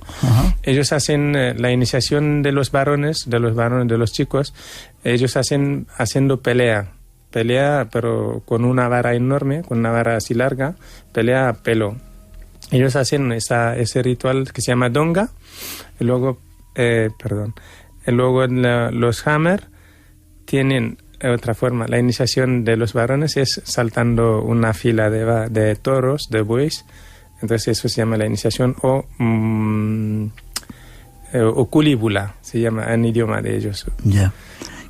Ellos hacen la iniciación de los varones, de los chicos. Ellos hacen haciendo pelea, pero con una vara enorme, con una vara así larga, pelea a pelo. Ellos hacen ese ritual que se llama donga, y luego, los hammer tienen otra forma. La iniciación de los varones es saltando una fila de toros, de bueyes, entonces eso se llama la iniciación, o culíbula, se llama en idioma de ellos.
Ya.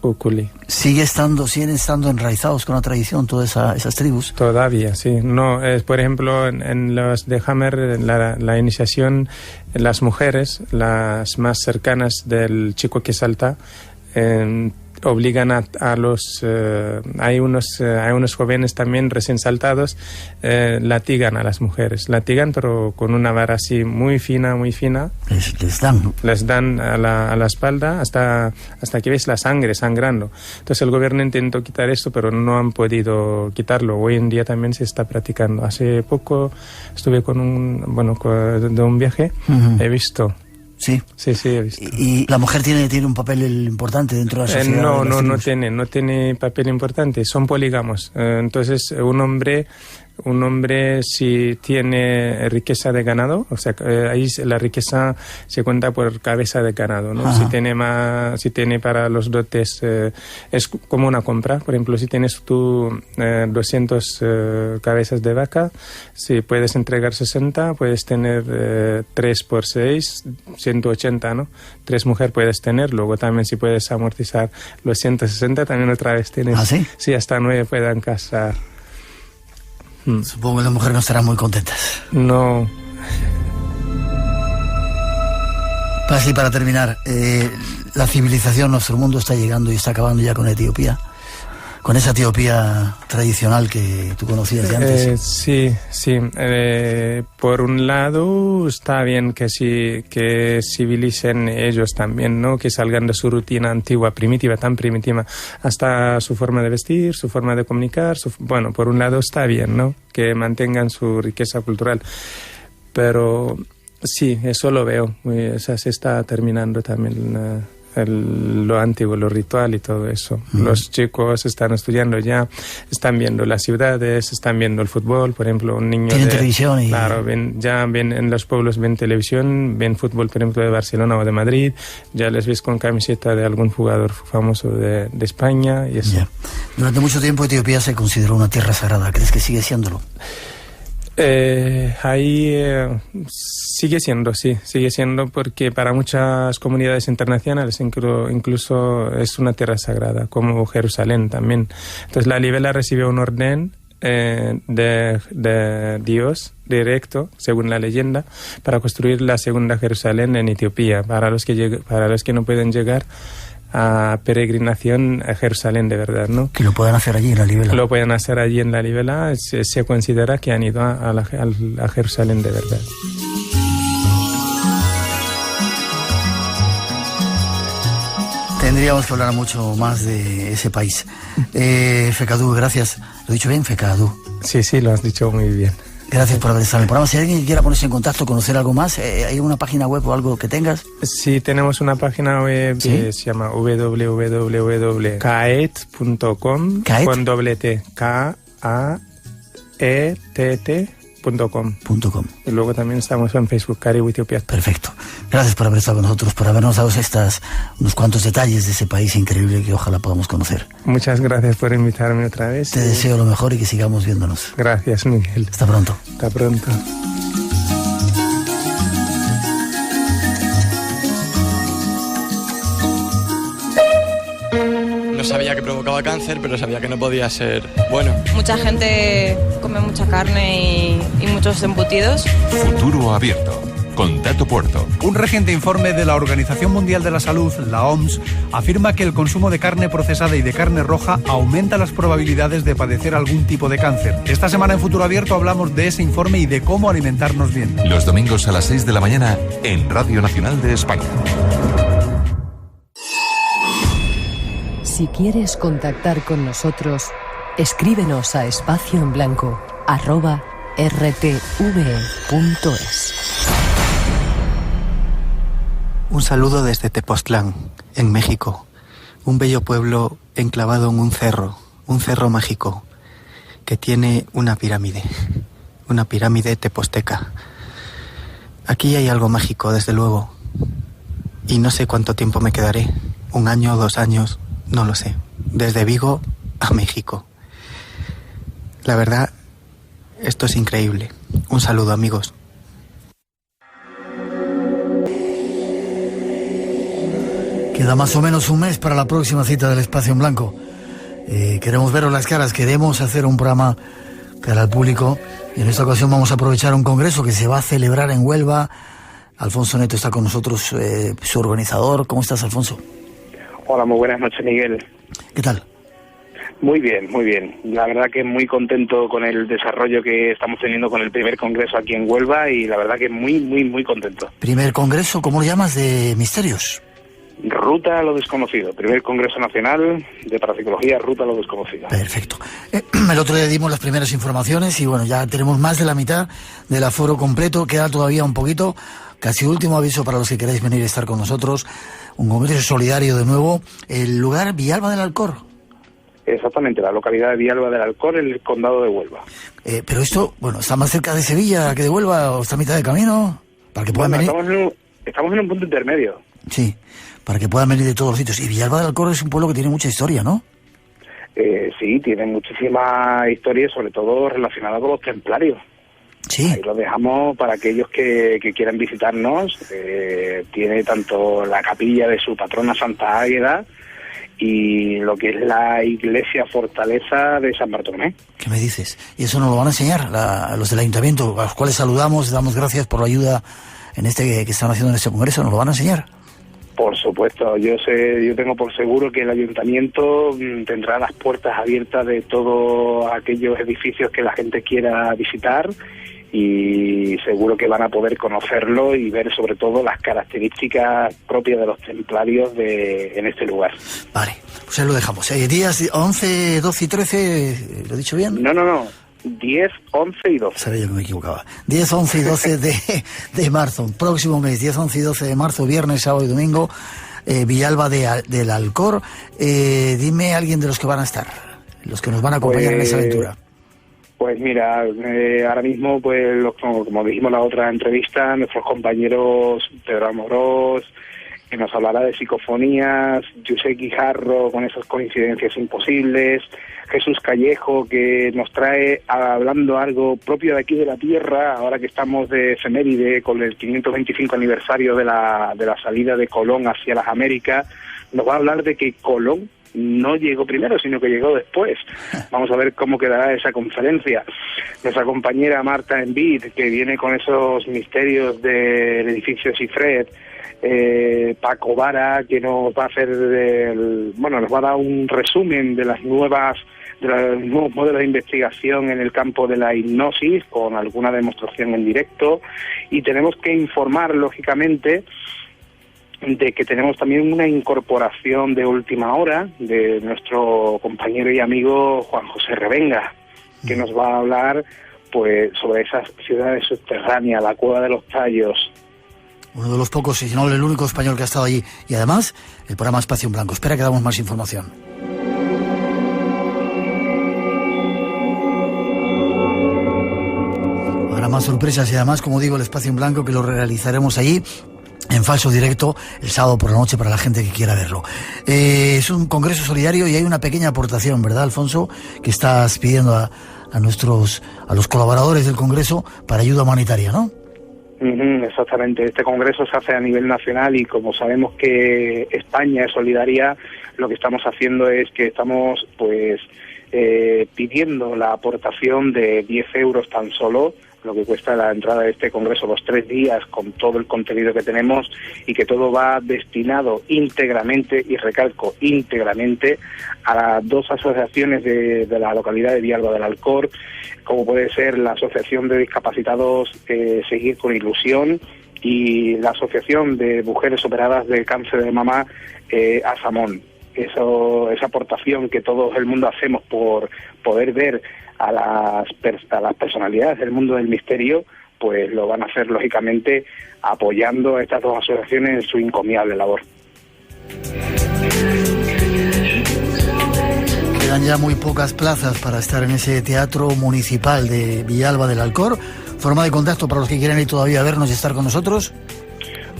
Ukuli.
Siguen estando enraizados con la tradición todas esas tribus.
Todavía, sí. No, por ejemplo, en los de Hammer, la iniciación, las mujeres, las más cercanas del chico que salta, obligan a los... hay unos jóvenes también recién saltados, latigan a las mujeres. Latigan, pero con una vara así muy fina. Les dan a la espalda hasta que ves la sangre sangrando. Entonces el gobierno intentó quitar esto, pero no han podido quitarlo. Hoy en día también se está practicando. Hace poco estuve de un viaje, he visto...
Sí,
he visto.
¿Y la mujer tiene un papel importante dentro de la sociedad?
No tiene papel importante, son polígamos. Entonces, un hombre si tiene riqueza de ganado, o sea, ahí la riqueza se cuenta por cabeza de ganado, ¿no? Si tiene para los dotes, es como una compra. Por ejemplo, si tienes tú 200 cabezas de vaca, si puedes entregar 60, puedes tener 3 por 6, 180, ¿no? 3 mujeres puedes tener, luego también si puedes amortizar los 160, también otra vez tienes.
¿Ah, sí?
Sí, hasta 9 puedan casar.
Supongo que las mujeres no estarán muy contentas.
No.
Así, para terminar, la civilización, nuestro mundo está llegando y está acabando ya con Etiopía. con esa Etiopía tradicional que tú conocías de antes.
Sí. Por un lado está bien que civilicen ellos también, ¿no? Que salgan de su rutina antigua, primitiva, tan primitiva, hasta su forma de vestir, su forma de comunicar. Bueno, por un lado está bien, ¿no? Que mantengan su riqueza cultural. Pero sí, eso lo veo. Se está terminando también lo antiguo, lo ritual y todo eso. Los chicos están estudiando ya, están viendo las ciudades, están viendo el fútbol, por ejemplo, un niño
tienen televisión y...
Claro, ven en los pueblos, ven televisión, ven fútbol, por ejemplo, de Barcelona o de Madrid, ya les ves con camiseta de algún jugador famoso de España y eso.
Yeah. Durante mucho tiempo Etiopía se consideró una tierra sagrada. ¿Crees que sigue siéndolo? Sigue siendo porque para muchas comunidades internacionales incluso es una tierra sagrada, como Jerusalén también. Entonces la Libela recibió un orden de Dios directo, según la leyenda, para construir la segunda Jerusalén en Etiopía, para los que no pueden llegar a peregrinación a Jerusalén de verdad, ¿no? Que lo puedan hacer allí en la Libela.
Lo pueden hacer allí en la Libela, se considera que han ido a Jerusalén de verdad.
Tendríamos que hablar mucho más de ese país. Fekadu, gracias. ¿Lo he dicho bien, Fekadu?
Sí, lo has dicho muy bien.
Gracias por haber estado en el programa. Si alguien quiera ponerse en contacto, conocer algo más, ¿hay una página web o algo que tengas?
Sí, tenemos una página web que se llama www.kaet.com con doble T, kaett.com. Y luego también estamos en Facebook, Caribou Etiopía.
Perfecto. Gracias por haber estado con nosotros, por habernos dado unos cuantos detalles de ese país increíble que ojalá podamos conocer.
Muchas gracias por invitarme otra vez.
Te deseo lo mejor y que sigamos viéndonos.
Gracias, Miguel.
Hasta pronto.
Hasta pronto.
No sabía que provocaba cáncer, pero sabía que no podía ser bueno.
Mucha gente come mucha carne y muchos embutidos.
Futuro Abierto, con Tato Puerto.
Un reciente informe de la Organización Mundial de la Salud, la OMS, afirma que el consumo de carne procesada y de carne roja aumenta las probabilidades de padecer algún tipo de cáncer. Esta semana en Futuro Abierto hablamos de ese informe y de cómo alimentarnos bien.
Los domingos a las 6 de la mañana en Radio Nacional de España.
Si quieres contactar con nosotros, escríbenos a espacioenblanco@rtve.es.
Un saludo desde Tepoztlán, en México, un bello pueblo enclavado en un cerro mágico, que tiene una pirámide tepozteca. Aquí hay algo mágico, desde luego, y no sé cuánto tiempo me quedaré, 1 año, 2 años, no lo sé, desde Vigo a México. La verdad, esto es increíble. Un saludo, amigos.
Queda más o menos un mes para la próxima cita del Espacio en Blanco. Queremos veros las caras, queremos hacer un programa para el público y en esta ocasión vamos a aprovechar un congreso que se va a celebrar en Huelva. Alfonso Neto está con nosotros, su organizador. ¿Cómo estás, Alfonso?
Hola, muy buenas noches, Miguel.
¿Qué tal?
Muy bien, muy bien. La verdad que muy contento con el desarrollo que estamos teniendo con el primer congreso aquí en Huelva y la verdad que muy, muy, muy contento.
Primer congreso, ¿cómo lo llamas? ¿De misterios?
Ruta a lo desconocido. Primer congreso nacional de parapsicología, Ruta a lo desconocido.
Perfecto. El otro día dimos las primeras informaciones y bueno, ya tenemos más de la mitad del aforo completo. Queda todavía un poquito. Casi último aviso para los que queráis venir a estar con nosotros. Un congreso solidario de nuevo. El lugar, Villalba del Alcor.
Exactamente, la localidad de Villalba del Alcor, en el condado de Huelva.
Pero esto, bueno, ¿está más cerca de Sevilla que de Huelva o está a mitad de camino? Para que puedan venir.
Estamos en un punto intermedio.
Sí, para que puedan venir de todos los sitios. Y Villalba del Alcor es un pueblo que tiene mucha historia, ¿no?
Sí, tiene muchísima historia, sobre todo relacionada con los templarios.
Sí.
Ahí lo dejamos para aquellos que quieran visitarnos. Tiene tanto la capilla de su patrona Santa Águeda y lo que es la iglesia fortaleza de San Bartolomé.
¿Qué me dices? Y eso nos lo van a enseñar los del ayuntamiento, a los cuales saludamos, damos gracias por la ayuda en que están haciendo en este congreso. ¿Nos lo van a enseñar?
Por supuesto, yo tengo por seguro que el ayuntamiento tendrá las puertas abiertas de todos aquellos edificios que la gente quiera visitar, y seguro que van a poder conocerlo y ver sobre todo las características propias de los templarios en este lugar.
Vale, pues ahí lo dejamos. Días 11, 12 y 13, ¿lo he dicho bien?
No. 10, 11 y 12.
Sabía yo que me equivocaba. 10, 11 y 12 de marzo. Próximo mes, 10, 11 y 12 de marzo, viernes, sábado y domingo, Villalba del Alcor. Dime alguien de los que van a estar, los que nos van a acompañar en esa aventura.
Pues mira, ahora mismo, pues como dijimos en la otra entrevista, nuestros compañeros Pedro Amorós, que nos hablará de psicofonías, José Guijarro con esas coincidencias imposibles, Jesús Callejo, que nos trae hablando algo propio de aquí de la tierra, ahora que estamos de efeméride con el 525 aniversario de la salida de Colón hacia las Américas. Nos va a hablar de que Colón no llegó primero, sino que llegó después. Vamos a ver cómo quedará esa conferencia. Nuestra compañera Marta Envid, que viene con esos misterios del edificio Cifret. Paco Vara, que nos va a hacer nos va a dar un resumen de los nuevos modelos de investigación en el campo de la hipnosis, con alguna demostración en directo. Y tenemos que informar, lógicamente, de que tenemos también una incorporación de última hora de nuestro compañero y amigo Juan José Revenga, que nos va a hablar pues sobre esas ciudades subterráneas, la Cueva de los Tallos.
Uno de los pocos, si no el único español que ha estado allí. Y además, el programa Espacio en Blanco. Espera que damos más información. Habrá más sorpresas y además, como digo, el Espacio en Blanco, que lo realizaremos allí en falso directo el sábado por la noche para la gente que quiera verlo. Es un congreso solidario y hay una pequeña aportación, ¿verdad, Alfonso? Que estás pidiendo a los colaboradores del congreso para ayuda humanitaria, ¿no?
Exactamente, este congreso se hace a nivel nacional y como sabemos que España es solidaria, lo que estamos haciendo es que estamos pidiendo la aportación de 10 euros tan solo, lo que cuesta la entrada de este congreso, los 3 días, con todo el contenido que tenemos, y que todo va destinado íntegramente, y recalco, íntegramente, a las 2 asociaciones de la localidad de Villalba del Alcor, como puede ser la Asociación de Discapacitados Seguir con Ilusión y la Asociación de Mujeres Operadas de Cáncer de Mama, ASAMON. Esa aportación que todo el mundo hacemos por poder ver a las personalidades del mundo del misterio, pues lo van a hacer lógicamente apoyando a estas 2 asociaciones en su encomiable labor.
Quedan ya muy pocas plazas para estar en ese teatro municipal de Villalba del Alcor. ¿Forma de contacto para los que quieran ir todavía a vernos y estar con nosotros?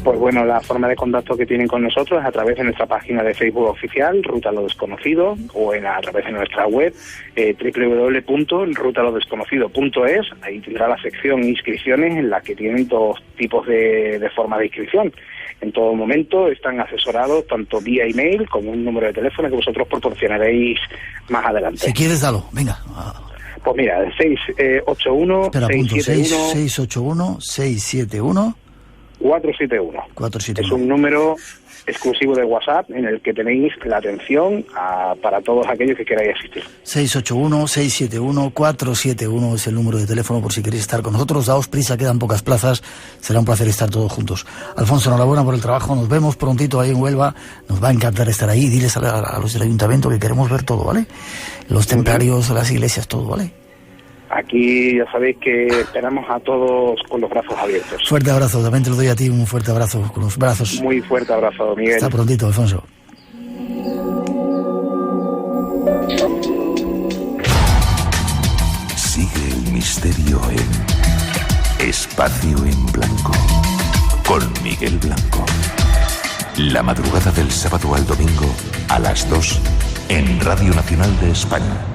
Pues bueno, la forma de contacto que tienen con nosotros es a través de nuestra página de Facebook oficial, Ruta a lo Desconocido, o a través de nuestra web, www.rutalodesconocido.es. Ahí tendrá la sección inscripciones, en la que tienen 2 tipos de forma de inscripción. En todo momento están asesorados tanto vía email como un número de teléfono que vosotros proporcionaréis más adelante.
Si quieres, dalo, venga.
Pues mira, 681-671... 471. Es un número exclusivo de WhatsApp en el que tenéis la atención para todos aquellos que queráis asistir.
681-671-471 es el número de teléfono por si queréis estar con nosotros. Daos prisa, quedan pocas plazas. Será un placer estar todos juntos. Alfonso, enhorabuena por el trabajo. Nos vemos prontito ahí en Huelva. Nos va a encantar estar ahí. Diles a los del ayuntamiento que queremos ver todo, ¿vale? Los templarios, las iglesias, todo, ¿vale?
Aquí ya sabéis que esperamos a todos con los brazos abiertos.
Fuerte abrazo, también te lo doy a ti, un fuerte abrazo con los brazos.
Muy fuerte abrazo, Miguel.
Hasta prontito, Alfonso.
Sigue el misterio en Espacio en Blanco con Miguel Blanco. La madrugada del sábado al domingo a las 2 en Radio Nacional de España.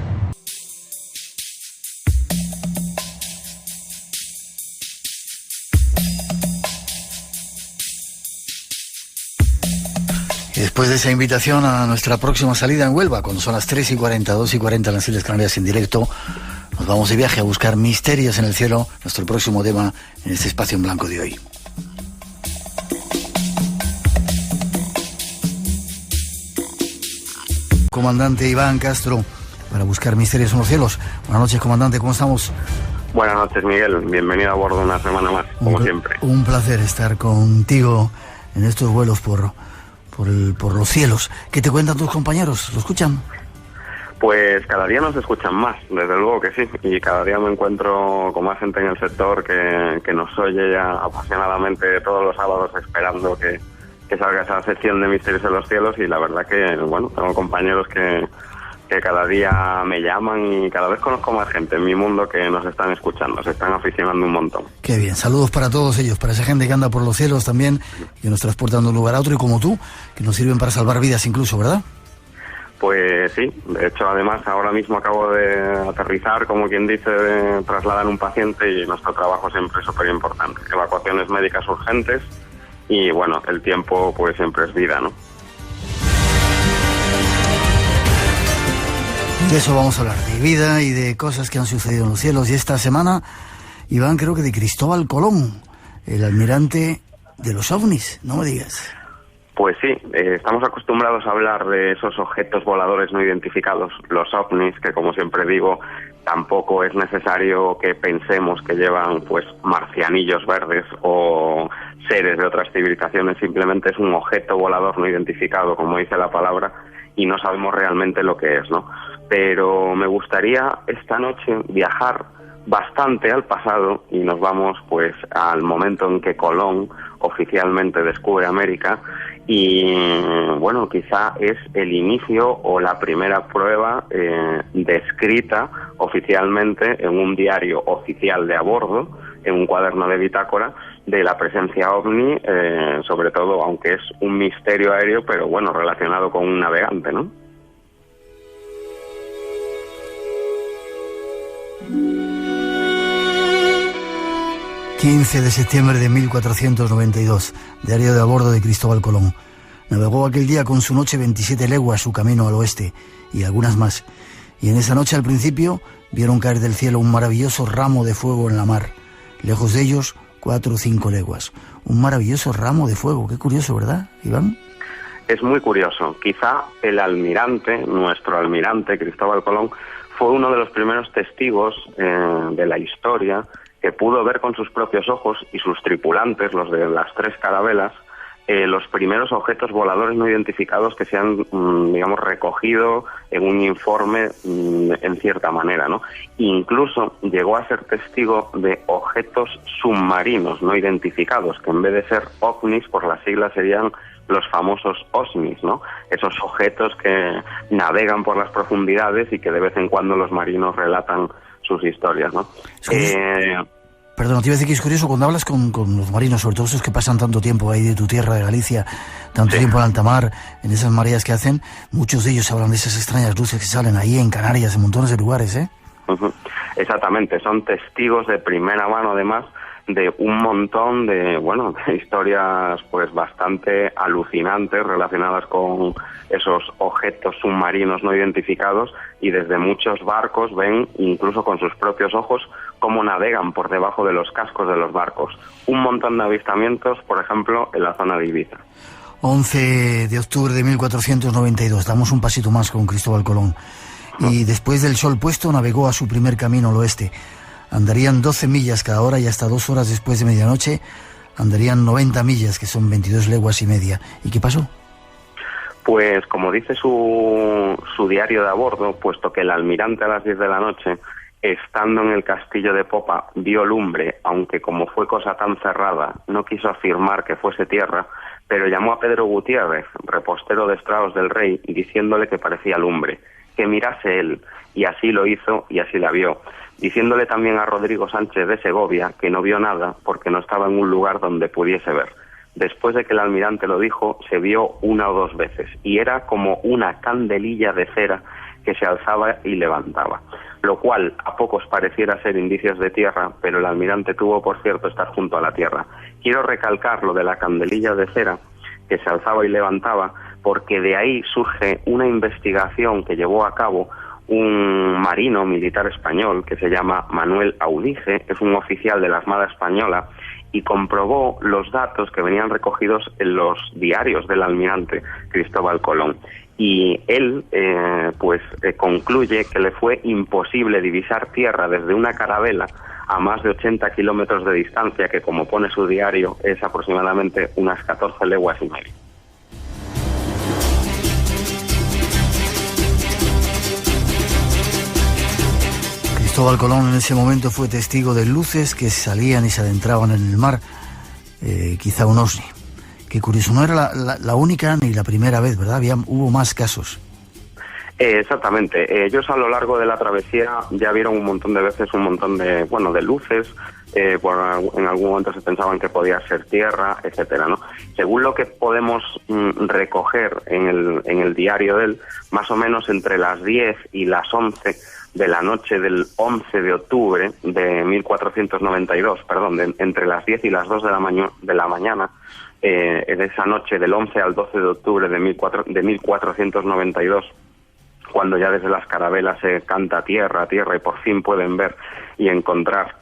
Después de esa invitación a nuestra próxima salida en Huelva, cuando son las 3:40, 2:40 en las Islas Canarias en directo, nos vamos de viaje a buscar misterios en el cielo, nuestro próximo tema en este Espacio en Blanco de hoy. comandante Iván Castro, para buscar misterios en los cielos. Buenas noches, comandante, ¿cómo estamos?
Buenas noches, Miguel. Bienvenido a bordo una semana más, como siempre.
Un placer estar contigo en estos vuelos por los cielos. ¿Qué te cuentan tus compañeros? ¿Lo escuchan?
Pues cada día nos escuchan más, desde luego que sí. Y cada día me encuentro con más gente en el sector que nos oye ya apasionadamente todos los sábados esperando que salga esa sección de Misterios en los Cielos. Y la verdad que, bueno, tengo compañeros que cada día me llaman y cada vez conozco más gente en mi mundo que nos están escuchando, se están aficionando un montón.
Qué bien, saludos para todos ellos, para esa gente que anda por los cielos también, que nos transportan de un lugar a otro, y como tú, que nos sirven para salvar vidas incluso, ¿verdad?
Pues sí, de hecho además ahora mismo acabo de aterrizar, como quien dice, de trasladar un paciente, y nuestro trabajo siempre es súper importante, evacuaciones médicas urgentes, y bueno, el tiempo pues siempre es vida, ¿no?
De eso vamos a hablar, de vida y de cosas que han sucedido en los cielos. Y esta semana, Iván, creo que de Cristóbal Colón, el almirante de los ovnis, no me digas.
Pues sí, estamos acostumbrados a hablar de esos objetos voladores no identificados, los ovnis, que como siempre digo, tampoco es necesario que pensemos que llevan pues marcianillos verdes o seres de otras civilizaciones, simplemente es un objeto volador no identificado, como dice la palabra, y no sabemos realmente lo que es, ¿no? Pero me gustaría esta noche viajar bastante al pasado y nos vamos pues al momento en que Colón oficialmente descubre América, y bueno, quizá es el inicio o la primera prueba descrita oficialmente en un diario oficial de a bordo, en un cuaderno de bitácora, de la presencia ovni, sobre todo, aunque es un misterio aéreo, pero bueno, relacionado con un navegante, ¿no?
...15 de septiembre de 1492... diario de a bordo de Cristóbal Colón. Navegó aquel día con su noche 27 leguas su camino al oeste, y algunas más. Y en esa noche al principio vieron caer del cielo un maravilloso ramo de fuego en la mar. Lejos de ellos, 4 o 5 leguas. Un maravilloso ramo de fuego. Qué curioso, ¿verdad, Iván?
Es muy curioso. Quizá el almirante, nuestro almirante Cristóbal Colón, fue uno de los primeros testigos de la historia que pudo ver con sus propios ojos, y sus tripulantes, los de las 3 carabelas, los primeros objetos voladores no identificados que se han, digamos, recogido en un informe en cierta manera, ¿no? Incluso llegó a ser testigo de objetos submarinos no identificados, que en vez de ser ovnis, por las siglas serían los famosos OSNIs, ¿no? Esos objetos que navegan por las profundidades y que de vez en cuando los marinos relatan sus historias, ¿no?
Perdón, te iba a decir que es curioso cuando hablas con los marinos, sobre todo esos que pasan tanto tiempo ahí de tu tierra, de Galicia, tanto tiempo en alta mar, en esas mareas que hacen, muchos de ellos hablan de esas extrañas luces que salen ahí en Canarias, en montones de lugares, ¿eh?
Exactamente, son testigos de primera mano, además, de un montón de, bueno, de historias pues bastante alucinantes relacionadas con esos objetos submarinos no identificados, y desde muchos barcos ven, incluso con sus propios ojos, cómo navegan por debajo de los cascos de los barcos. Un montón de avistamientos, por ejemplo, en la zona de Ibiza.
11 de octubre de 1492, damos un pasito más con Cristóbal Colón. Y después del sol puesto navegó a su primer camino al oeste. Andarían 12 millas cada hora, y hasta 2 horas después de medianoche andarían 90 millas, que son 22 leguas y media. ¿Y qué pasó?
Pues como dice su diario de a bordo, puesto que el almirante a las 10 de la noche, estando en el castillo de popa, vio lumbre, aunque como fue cosa tan cerrada, no quiso afirmar que fuese tierra, pero llamó a Pedro Gutiérrez, repostero de estrados del rey, diciéndole que parecía lumbre, que mirase él, y así lo hizo y así la vio, diciéndole también a Rodrigo Sánchez de Segovia que no vio nada porque no estaba en un lugar donde pudiese ver. Después de que el almirante lo dijo, se vio 1 o 2 veces, y era como una candelilla de cera que se alzaba y levantaba, lo cual a pocos pareciera ser indicios de tierra, pero el almirante tuvo, por cierto, estar junto a la tierra. Quiero recalcar lo de la candelilla de cera que se alzaba y levantaba, porque de ahí surge una investigación que llevó a cabo un marino militar español que se llama Manuel Audice, es un oficial de la Armada Española, y comprobó los datos que venían recogidos en los diarios del almirante Cristóbal Colón. y él concluye que le fue imposible divisar tierra desde una carabela a más de 80 kilómetros de distancia, que como pone su diario es aproximadamente unas 14 leguas y media.
Cristóbal Colón en ese momento fue testigo de luces que salían y se adentraban en el mar, quizá un ovni. Qué curioso, no era la única ni la primera vez, ¿verdad? Hubo más casos.
Exactamente. Ellos a lo largo de la travesía ya vieron un montón de veces un montón de luces. En algún momento se pensaban que podía ser tierra, etcétera, ¿no? Según lo que podemos recoger en el diario de él, más o menos entre las 10 y las 11 de la noche del 11 de octubre de 1492, entre las 10 y las 2 de la mañana, en esa noche del 11 al 12 de octubre de 1492, cuando ya desde las carabelas se canta tierra, tierra, y por fin pueden ver y encontrar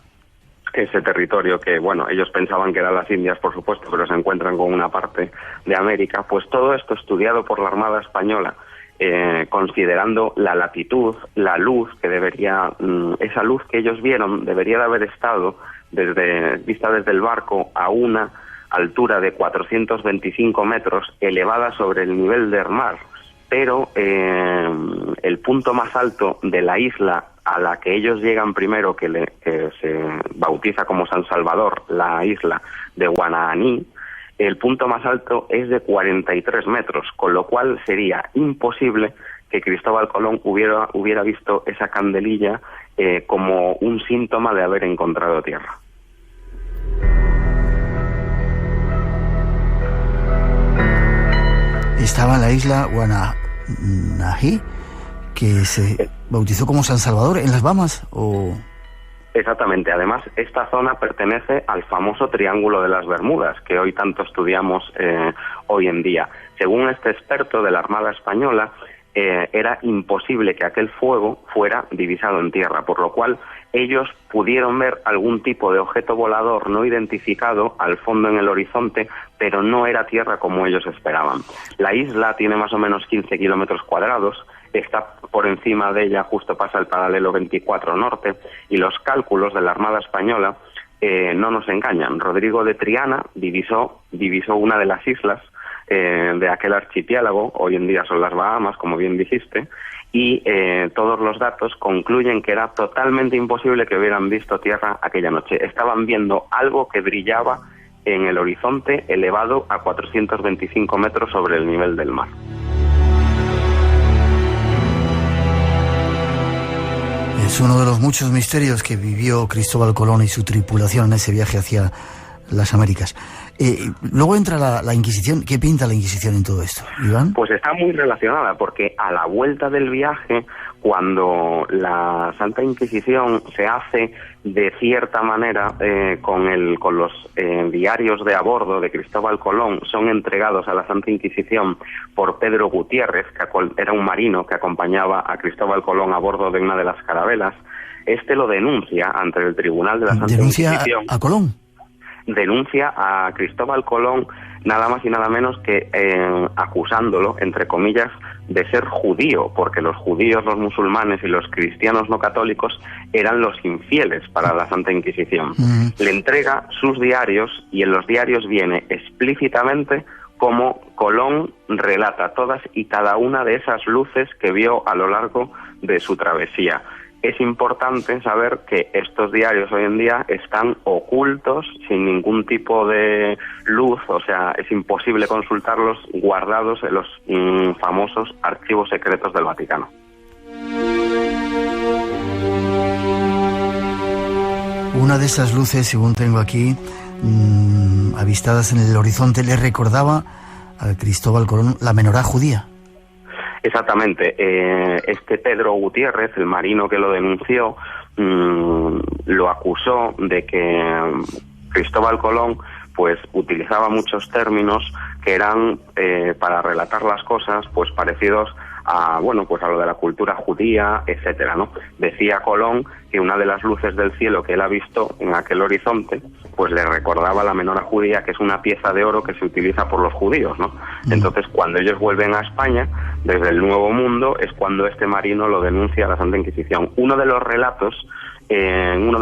ese territorio que, ellos pensaban que eran las Indias, por supuesto, pero se encuentran con una parte de América. Pues todo esto estudiado por la Armada Española, considerando la latitud, la luz que esa luz que ellos vieron debería de haber estado vista desde el barco a una altura de 425 metros, elevada sobre el nivel del mar, pero el punto más alto de la isla a la que ellos llegan primero, que se bautiza como San Salvador, la isla de Guananí, el punto más alto es de 43 metros, con lo cual sería imposible que Cristóbal Colón hubiera visto esa candelilla como un síntoma de haber encontrado tierra.
Estaba en la isla Guanají, que se bautizó como San Salvador, en las Bahamas, ¿o...?
Exactamente. Además, esta zona pertenece al famoso Triángulo de las Bermudas, que hoy tanto estudiamos hoy en día. Según este experto de la Armada Española, era imposible que aquel fuego fuera divisado en tierra, por lo cual ellos pudieron ver algún tipo de objeto volador no identificado al fondo en el horizonte, pero no era tierra como ellos esperaban. La isla tiene más o menos 15 kilómetros cuadrados, está por encima de ella, justo pasa el paralelo 24 norte, y los cálculos de la Armada Española no nos engañan. Rodrigo de Triana divisó una de las islas de aquel archipiélago, hoy en día son las Bahamas, como bien dijiste, y todos los datos concluyen que era totalmente imposible que hubieran visto tierra aquella noche. Estaban viendo algo que brillaba en el horizonte, elevado a 425 metros sobre el nivel del mar.
Es uno de los muchos misterios que vivió Cristóbal Colón y su tripulación en ese viaje hacia las Américas. Luego entra la Inquisición. ¿Qué pinta la Inquisición en todo esto, Iván?
Pues está muy relacionada, porque a la vuelta del viaje, cuando la Santa Inquisición se hace de cierta manera con los diarios de a bordo de Cristóbal Colón, son entregados a la Santa Inquisición por Pedro Gutiérrez, que era un marino que acompañaba a Cristóbal Colón a bordo de una de las carabelas. Este lo denuncia ante el Tribunal de la Santa Inquisición.
¿A Colón?
Denuncia a Cristóbal Colón nada más y nada menos que acusándolo, entre comillas, de ser judío, porque los judíos, los musulmanes y los cristianos no católicos eran los infieles para la Santa Inquisición. Le entrega sus diarios y en los diarios viene explícitamente cómo Colón relata todas y cada una de esas luces que vio a lo largo de su travesía. Es importante saber que estos diarios hoy en día están ocultos, sin ningún tipo de luz, o sea, es imposible consultarlos, guardados en los famosos archivos secretos del Vaticano.
Una de esas luces, según tengo aquí, avistadas en el horizonte, le recordaba a Cristóbal Colón la menorá judía.
Exactamente. Este Pedro Gutiérrez, el marino que lo denunció, lo acusó de que Cristóbal Colón pues utilizaba muchos términos que eran para relatar las cosas pues parecidos bueno, pues a lo de la cultura judía, etcétera, ¿no? Decía Colón que una de las luces del cielo que él ha visto en aquel horizonte, pues le recordaba la menorá judía, que es una pieza de oro que se utiliza por los judíos, ¿no? Entonces, cuando ellos vuelven a España, desde el Nuevo Mundo, es cuando este marino lo denuncia a la Santa Inquisición. En uno de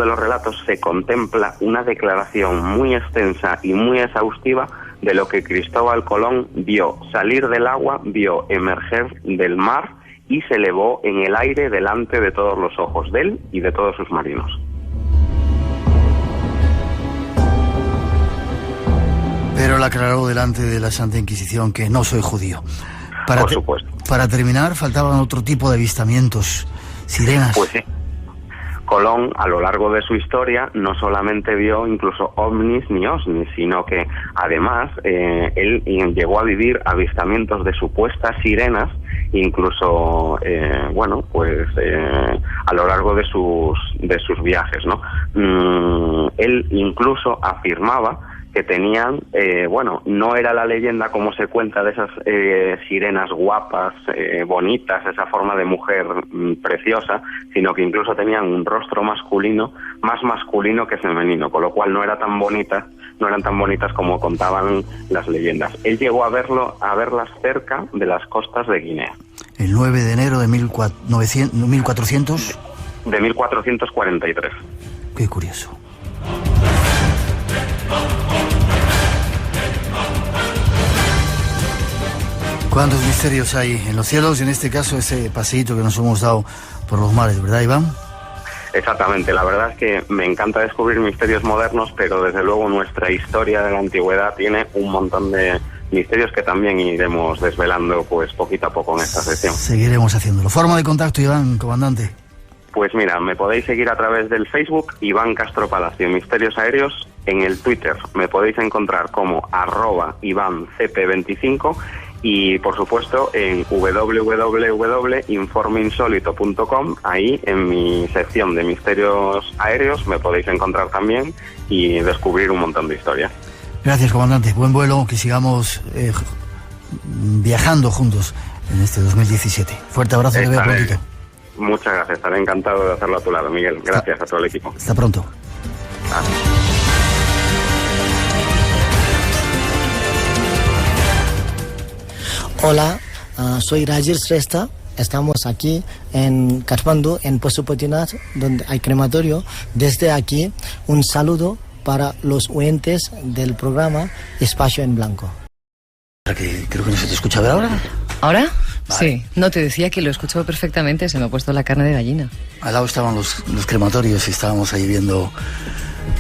los relatos se contempla una declaración muy extensa y muy exhaustiva de lo que Cristóbal Colón vio salir del agua, vio emerger del mar y se elevó en el aire delante de todos los ojos de él y de todos sus marinos.
Pero él aclaró delante de la Santa Inquisición que no soy judío.
Por supuesto.
Para terminar, faltaban otro tipo de avistamientos, sirenas.
Pues sí. Colón, a lo largo de su historia, no solamente vio incluso ovnis ni osnis, sino que además él llegó a vivir avistamientos de supuestas sirenas, incluso, a lo largo de sus viajes, ¿no? Él incluso afirmaba que tenían, no era la leyenda como se cuenta de esas sirenas guapas, bonitas, esa forma de mujer preciosa, sino que incluso tenían un rostro masculino, más masculino que femenino, con lo cual no eran tan bonitas como contaban las leyendas. Él llegó a verlas cerca de las costas de Guinea.
El 9 de enero de 1400.
De 1443.
Qué curioso. ¿Cuántos misterios hay en los cielos? Y en este caso ese paseíto que nos hemos dado por los mares, ¿verdad, Iván?
Exactamente, la verdad es que me encanta descubrir misterios modernos, pero desde luego nuestra historia de la antigüedad tiene un montón de misterios que también iremos desvelando pues poquito a poco en esta sección.
Seguiremos haciéndolo. ¿Forma de contacto, Iván, comandante?
Pues mira, me podéis seguir a través del Facebook, Iván Castro Palacio, Misterios Aéreos. En el Twitter me podéis encontrar como @IvánCP25 y por supuesto en www.informeinsólito.com. Ahí en mi sección de Misterios Aéreos me podéis encontrar también y descubrir un montón de historias.
Gracias, comandante. Buen vuelo, que sigamos viajando juntos en este 2017. Fuerte abrazo, te veo prontito.
Muchas gracias, estaré encantado de hacerlo a tu lado, Miguel. Gracias a todo el equipo.
Hasta pronto.
Hola, soy Rajir Shrestha. Estamos aquí en Kathmandu, en Pashupatinath, donde hay crematorio. Desde aquí, un saludo para los oyentes del programa Espacio en Blanco.
Creo que no se te escucha ver ahora.
¿Ahora?
Vale.
Sí. No, te decía que lo escucho perfectamente, se me ha puesto la carne de gallina.
Al lado estaban los crematorios y estábamos ahí viendo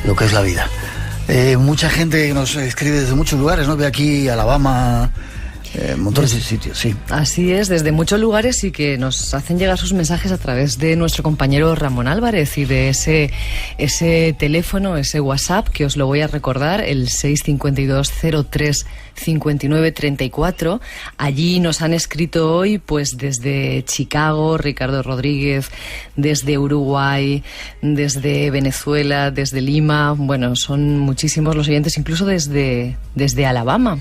lo que es la vida. Mucha gente nos escribe desde muchos lugares, ¿no? Ve aquí Alabama, montones de sitios, sí.
Así es, desde muchos lugares y que nos hacen llegar sus mensajes a través de nuestro compañero Ramón Álvarez y de ese teléfono, ese WhatsApp, que os lo voy a recordar, el 652-03-59-34. Allí nos han escrito hoy, pues desde Chicago, Ricardo Rodríguez, desde Uruguay, desde Venezuela, desde Lima. Bueno, son muchísimos los oyentes, incluso desde Alabama.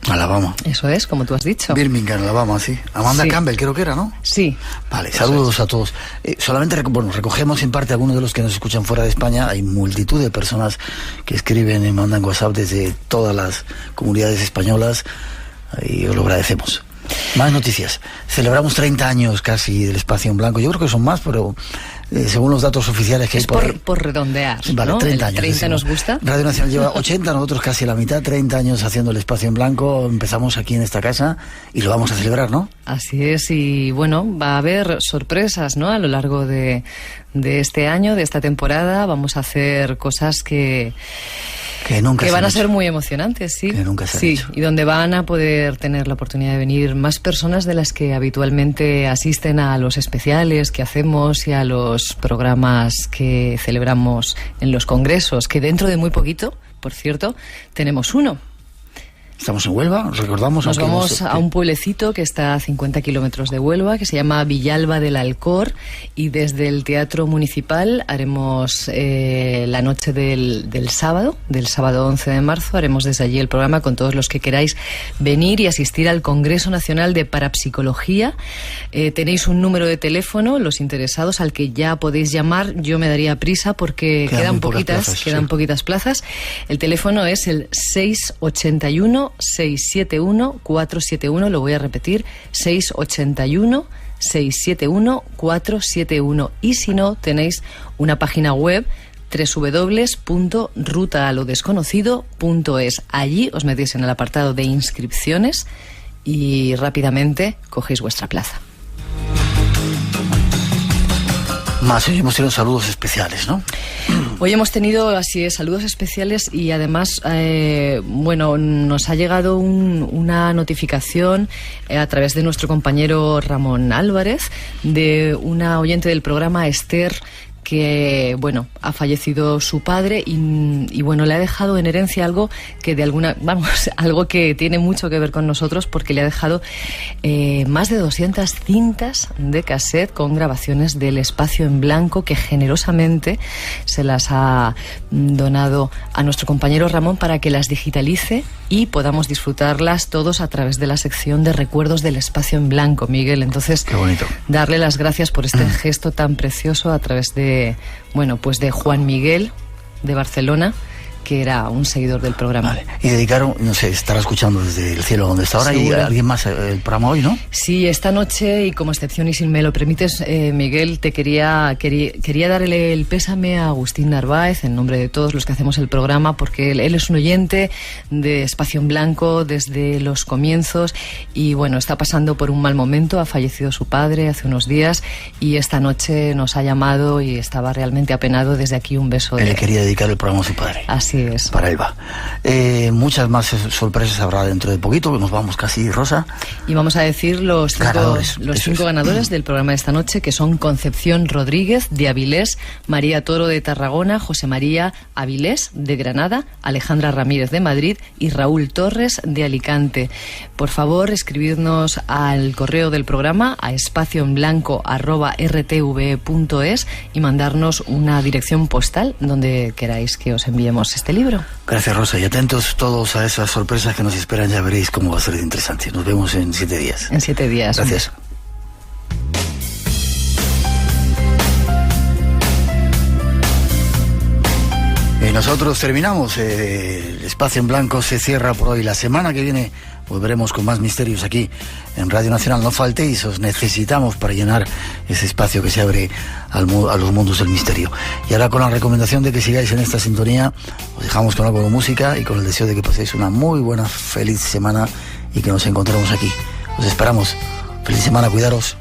Alabama.
Eso es, como tú has dicho.
Birmingham, Alabama, sí. Amanda
Sí.
Campbell, creo que era, ¿no?
Sí.
Vale, saludos a todos. Solamente recogemos en parte algunos de los que nos escuchan fuera de España. Hay multitud de personas que escriben y mandan WhatsApp desde todas las comunidades españolas y os lo agradecemos. Más noticias. Celebramos 30 años casi del Espacio en Blanco. Yo creo que son más, pero según los datos oficiales que hay
por redondear,
vale,
¿no?
30 años.
30
decimos.
nos gusta.
Radio Nacional lleva 80, nosotros casi la mitad, 30 años haciendo el Espacio en Blanco. Empezamos aquí en esta casa y lo vamos a celebrar, ¿no?
Así es, y bueno, va a haber sorpresas, ¿no? A lo largo de este año, de esta temporada, vamos a hacer cosas que van a ser muy emocionantes, sí.
Que nunca se han hecho.
Y donde van a poder tener la oportunidad de venir más personas de las que habitualmente asisten a los especiales que hacemos y a los programas que celebramos en los congresos, que dentro de muy poquito, por cierto, tenemos uno.
Estamos en Huelva, recordamos.
Nos vamos a un pueblecito que está a 50 kilómetros de Huelva, que se llama Villalba del Alcor, y desde el Teatro Municipal haremos la noche del sábado 11 de marzo, haremos desde allí el programa con todos los que queráis venir y asistir al Congreso Nacional de Parapsicología. Tenéis un número de teléfono, los interesados, al que ya podéis llamar. Yo me daría prisa porque quedan poquitas plazas. El teléfono es el 671-671-471, lo voy a repetir, 681-671-471. Y si no, tenéis una página web, www.rutaalodesconocido.es. Allí os metéis en el apartado de inscripciones y rápidamente cogéis vuestra plaza.
Más, hoy hemos tenido saludos especiales, ¿no?
Hoy hemos tenido, así es, saludos especiales y además, nos ha llegado una notificación a través de nuestro compañero Ramón Álvarez, de una oyente del programa, Esther, que, ha fallecido su padre y le ha dejado en herencia algo que algo que tiene mucho que ver con nosotros, porque le ha dejado más de 200 cintas de cassette con grabaciones del Espacio en Blanco, que generosamente se las ha donado a nuestro compañero Ramón para que las digitalice y podamos disfrutarlas todos a través de la sección de recuerdos del Espacio en Blanco, Miguel. Entonces,
qué bonito.
Darle las gracias por este gesto tan precioso a través de Juan Miguel de Barcelona, que era un seguidor del programa.
Vale. Y dedicaron, no sé, estará escuchando desde el cielo donde está ahora. ¿Seguro? Y alguien más el programa hoy, ¿no?
Sí, esta noche, y como excepción, y si me lo permites, Miguel, te quería darle el pésame a Agustín Narváez en nombre de todos los que hacemos el programa, porque él es un oyente de Espacio en Blanco desde los comienzos y está pasando por un mal momento. Ha fallecido su padre hace unos días y esta noche nos ha llamado y estaba realmente apenado. Desde aquí un beso.
Él le quería dedicar el programa a su padre.
Así es.
Para Elba. Muchas más sorpresas habrá dentro de poquito, que nos vamos casi, Rosa.
Y vamos a decir los cinco ganadores del programa de esta noche, que son Concepción Rodríguez de Avilés, María Toro de Tarragona, José María Avilés de Granada, Alejandra Ramírez de Madrid y Raúl Torres de Alicante. Por favor, escribidnos al correo del programa a espacioenblanco@rtve.es y mandarnos una dirección postal donde queráis que os enviemos este libro.
Gracias, Rosa, y atentos todos a esas sorpresas que nos esperan. Ya veréis cómo va a ser de interesante. Nos vemos en 7 días.
En 7 días.
Gracias. Y nosotros terminamos. El Espacio en Blanco se cierra por hoy. La semana que viene volveremos con más misterios aquí en Radio Nacional. No faltéis, os necesitamos para llenar ese espacio que se abre a los mundos del misterio. Y ahora, con la recomendación de que sigáis en esta sintonía, os dejamos con algo de música y con el deseo de que paséis una muy buena, feliz semana y que nos encontremos aquí. Os esperamos. Feliz semana, cuidaros.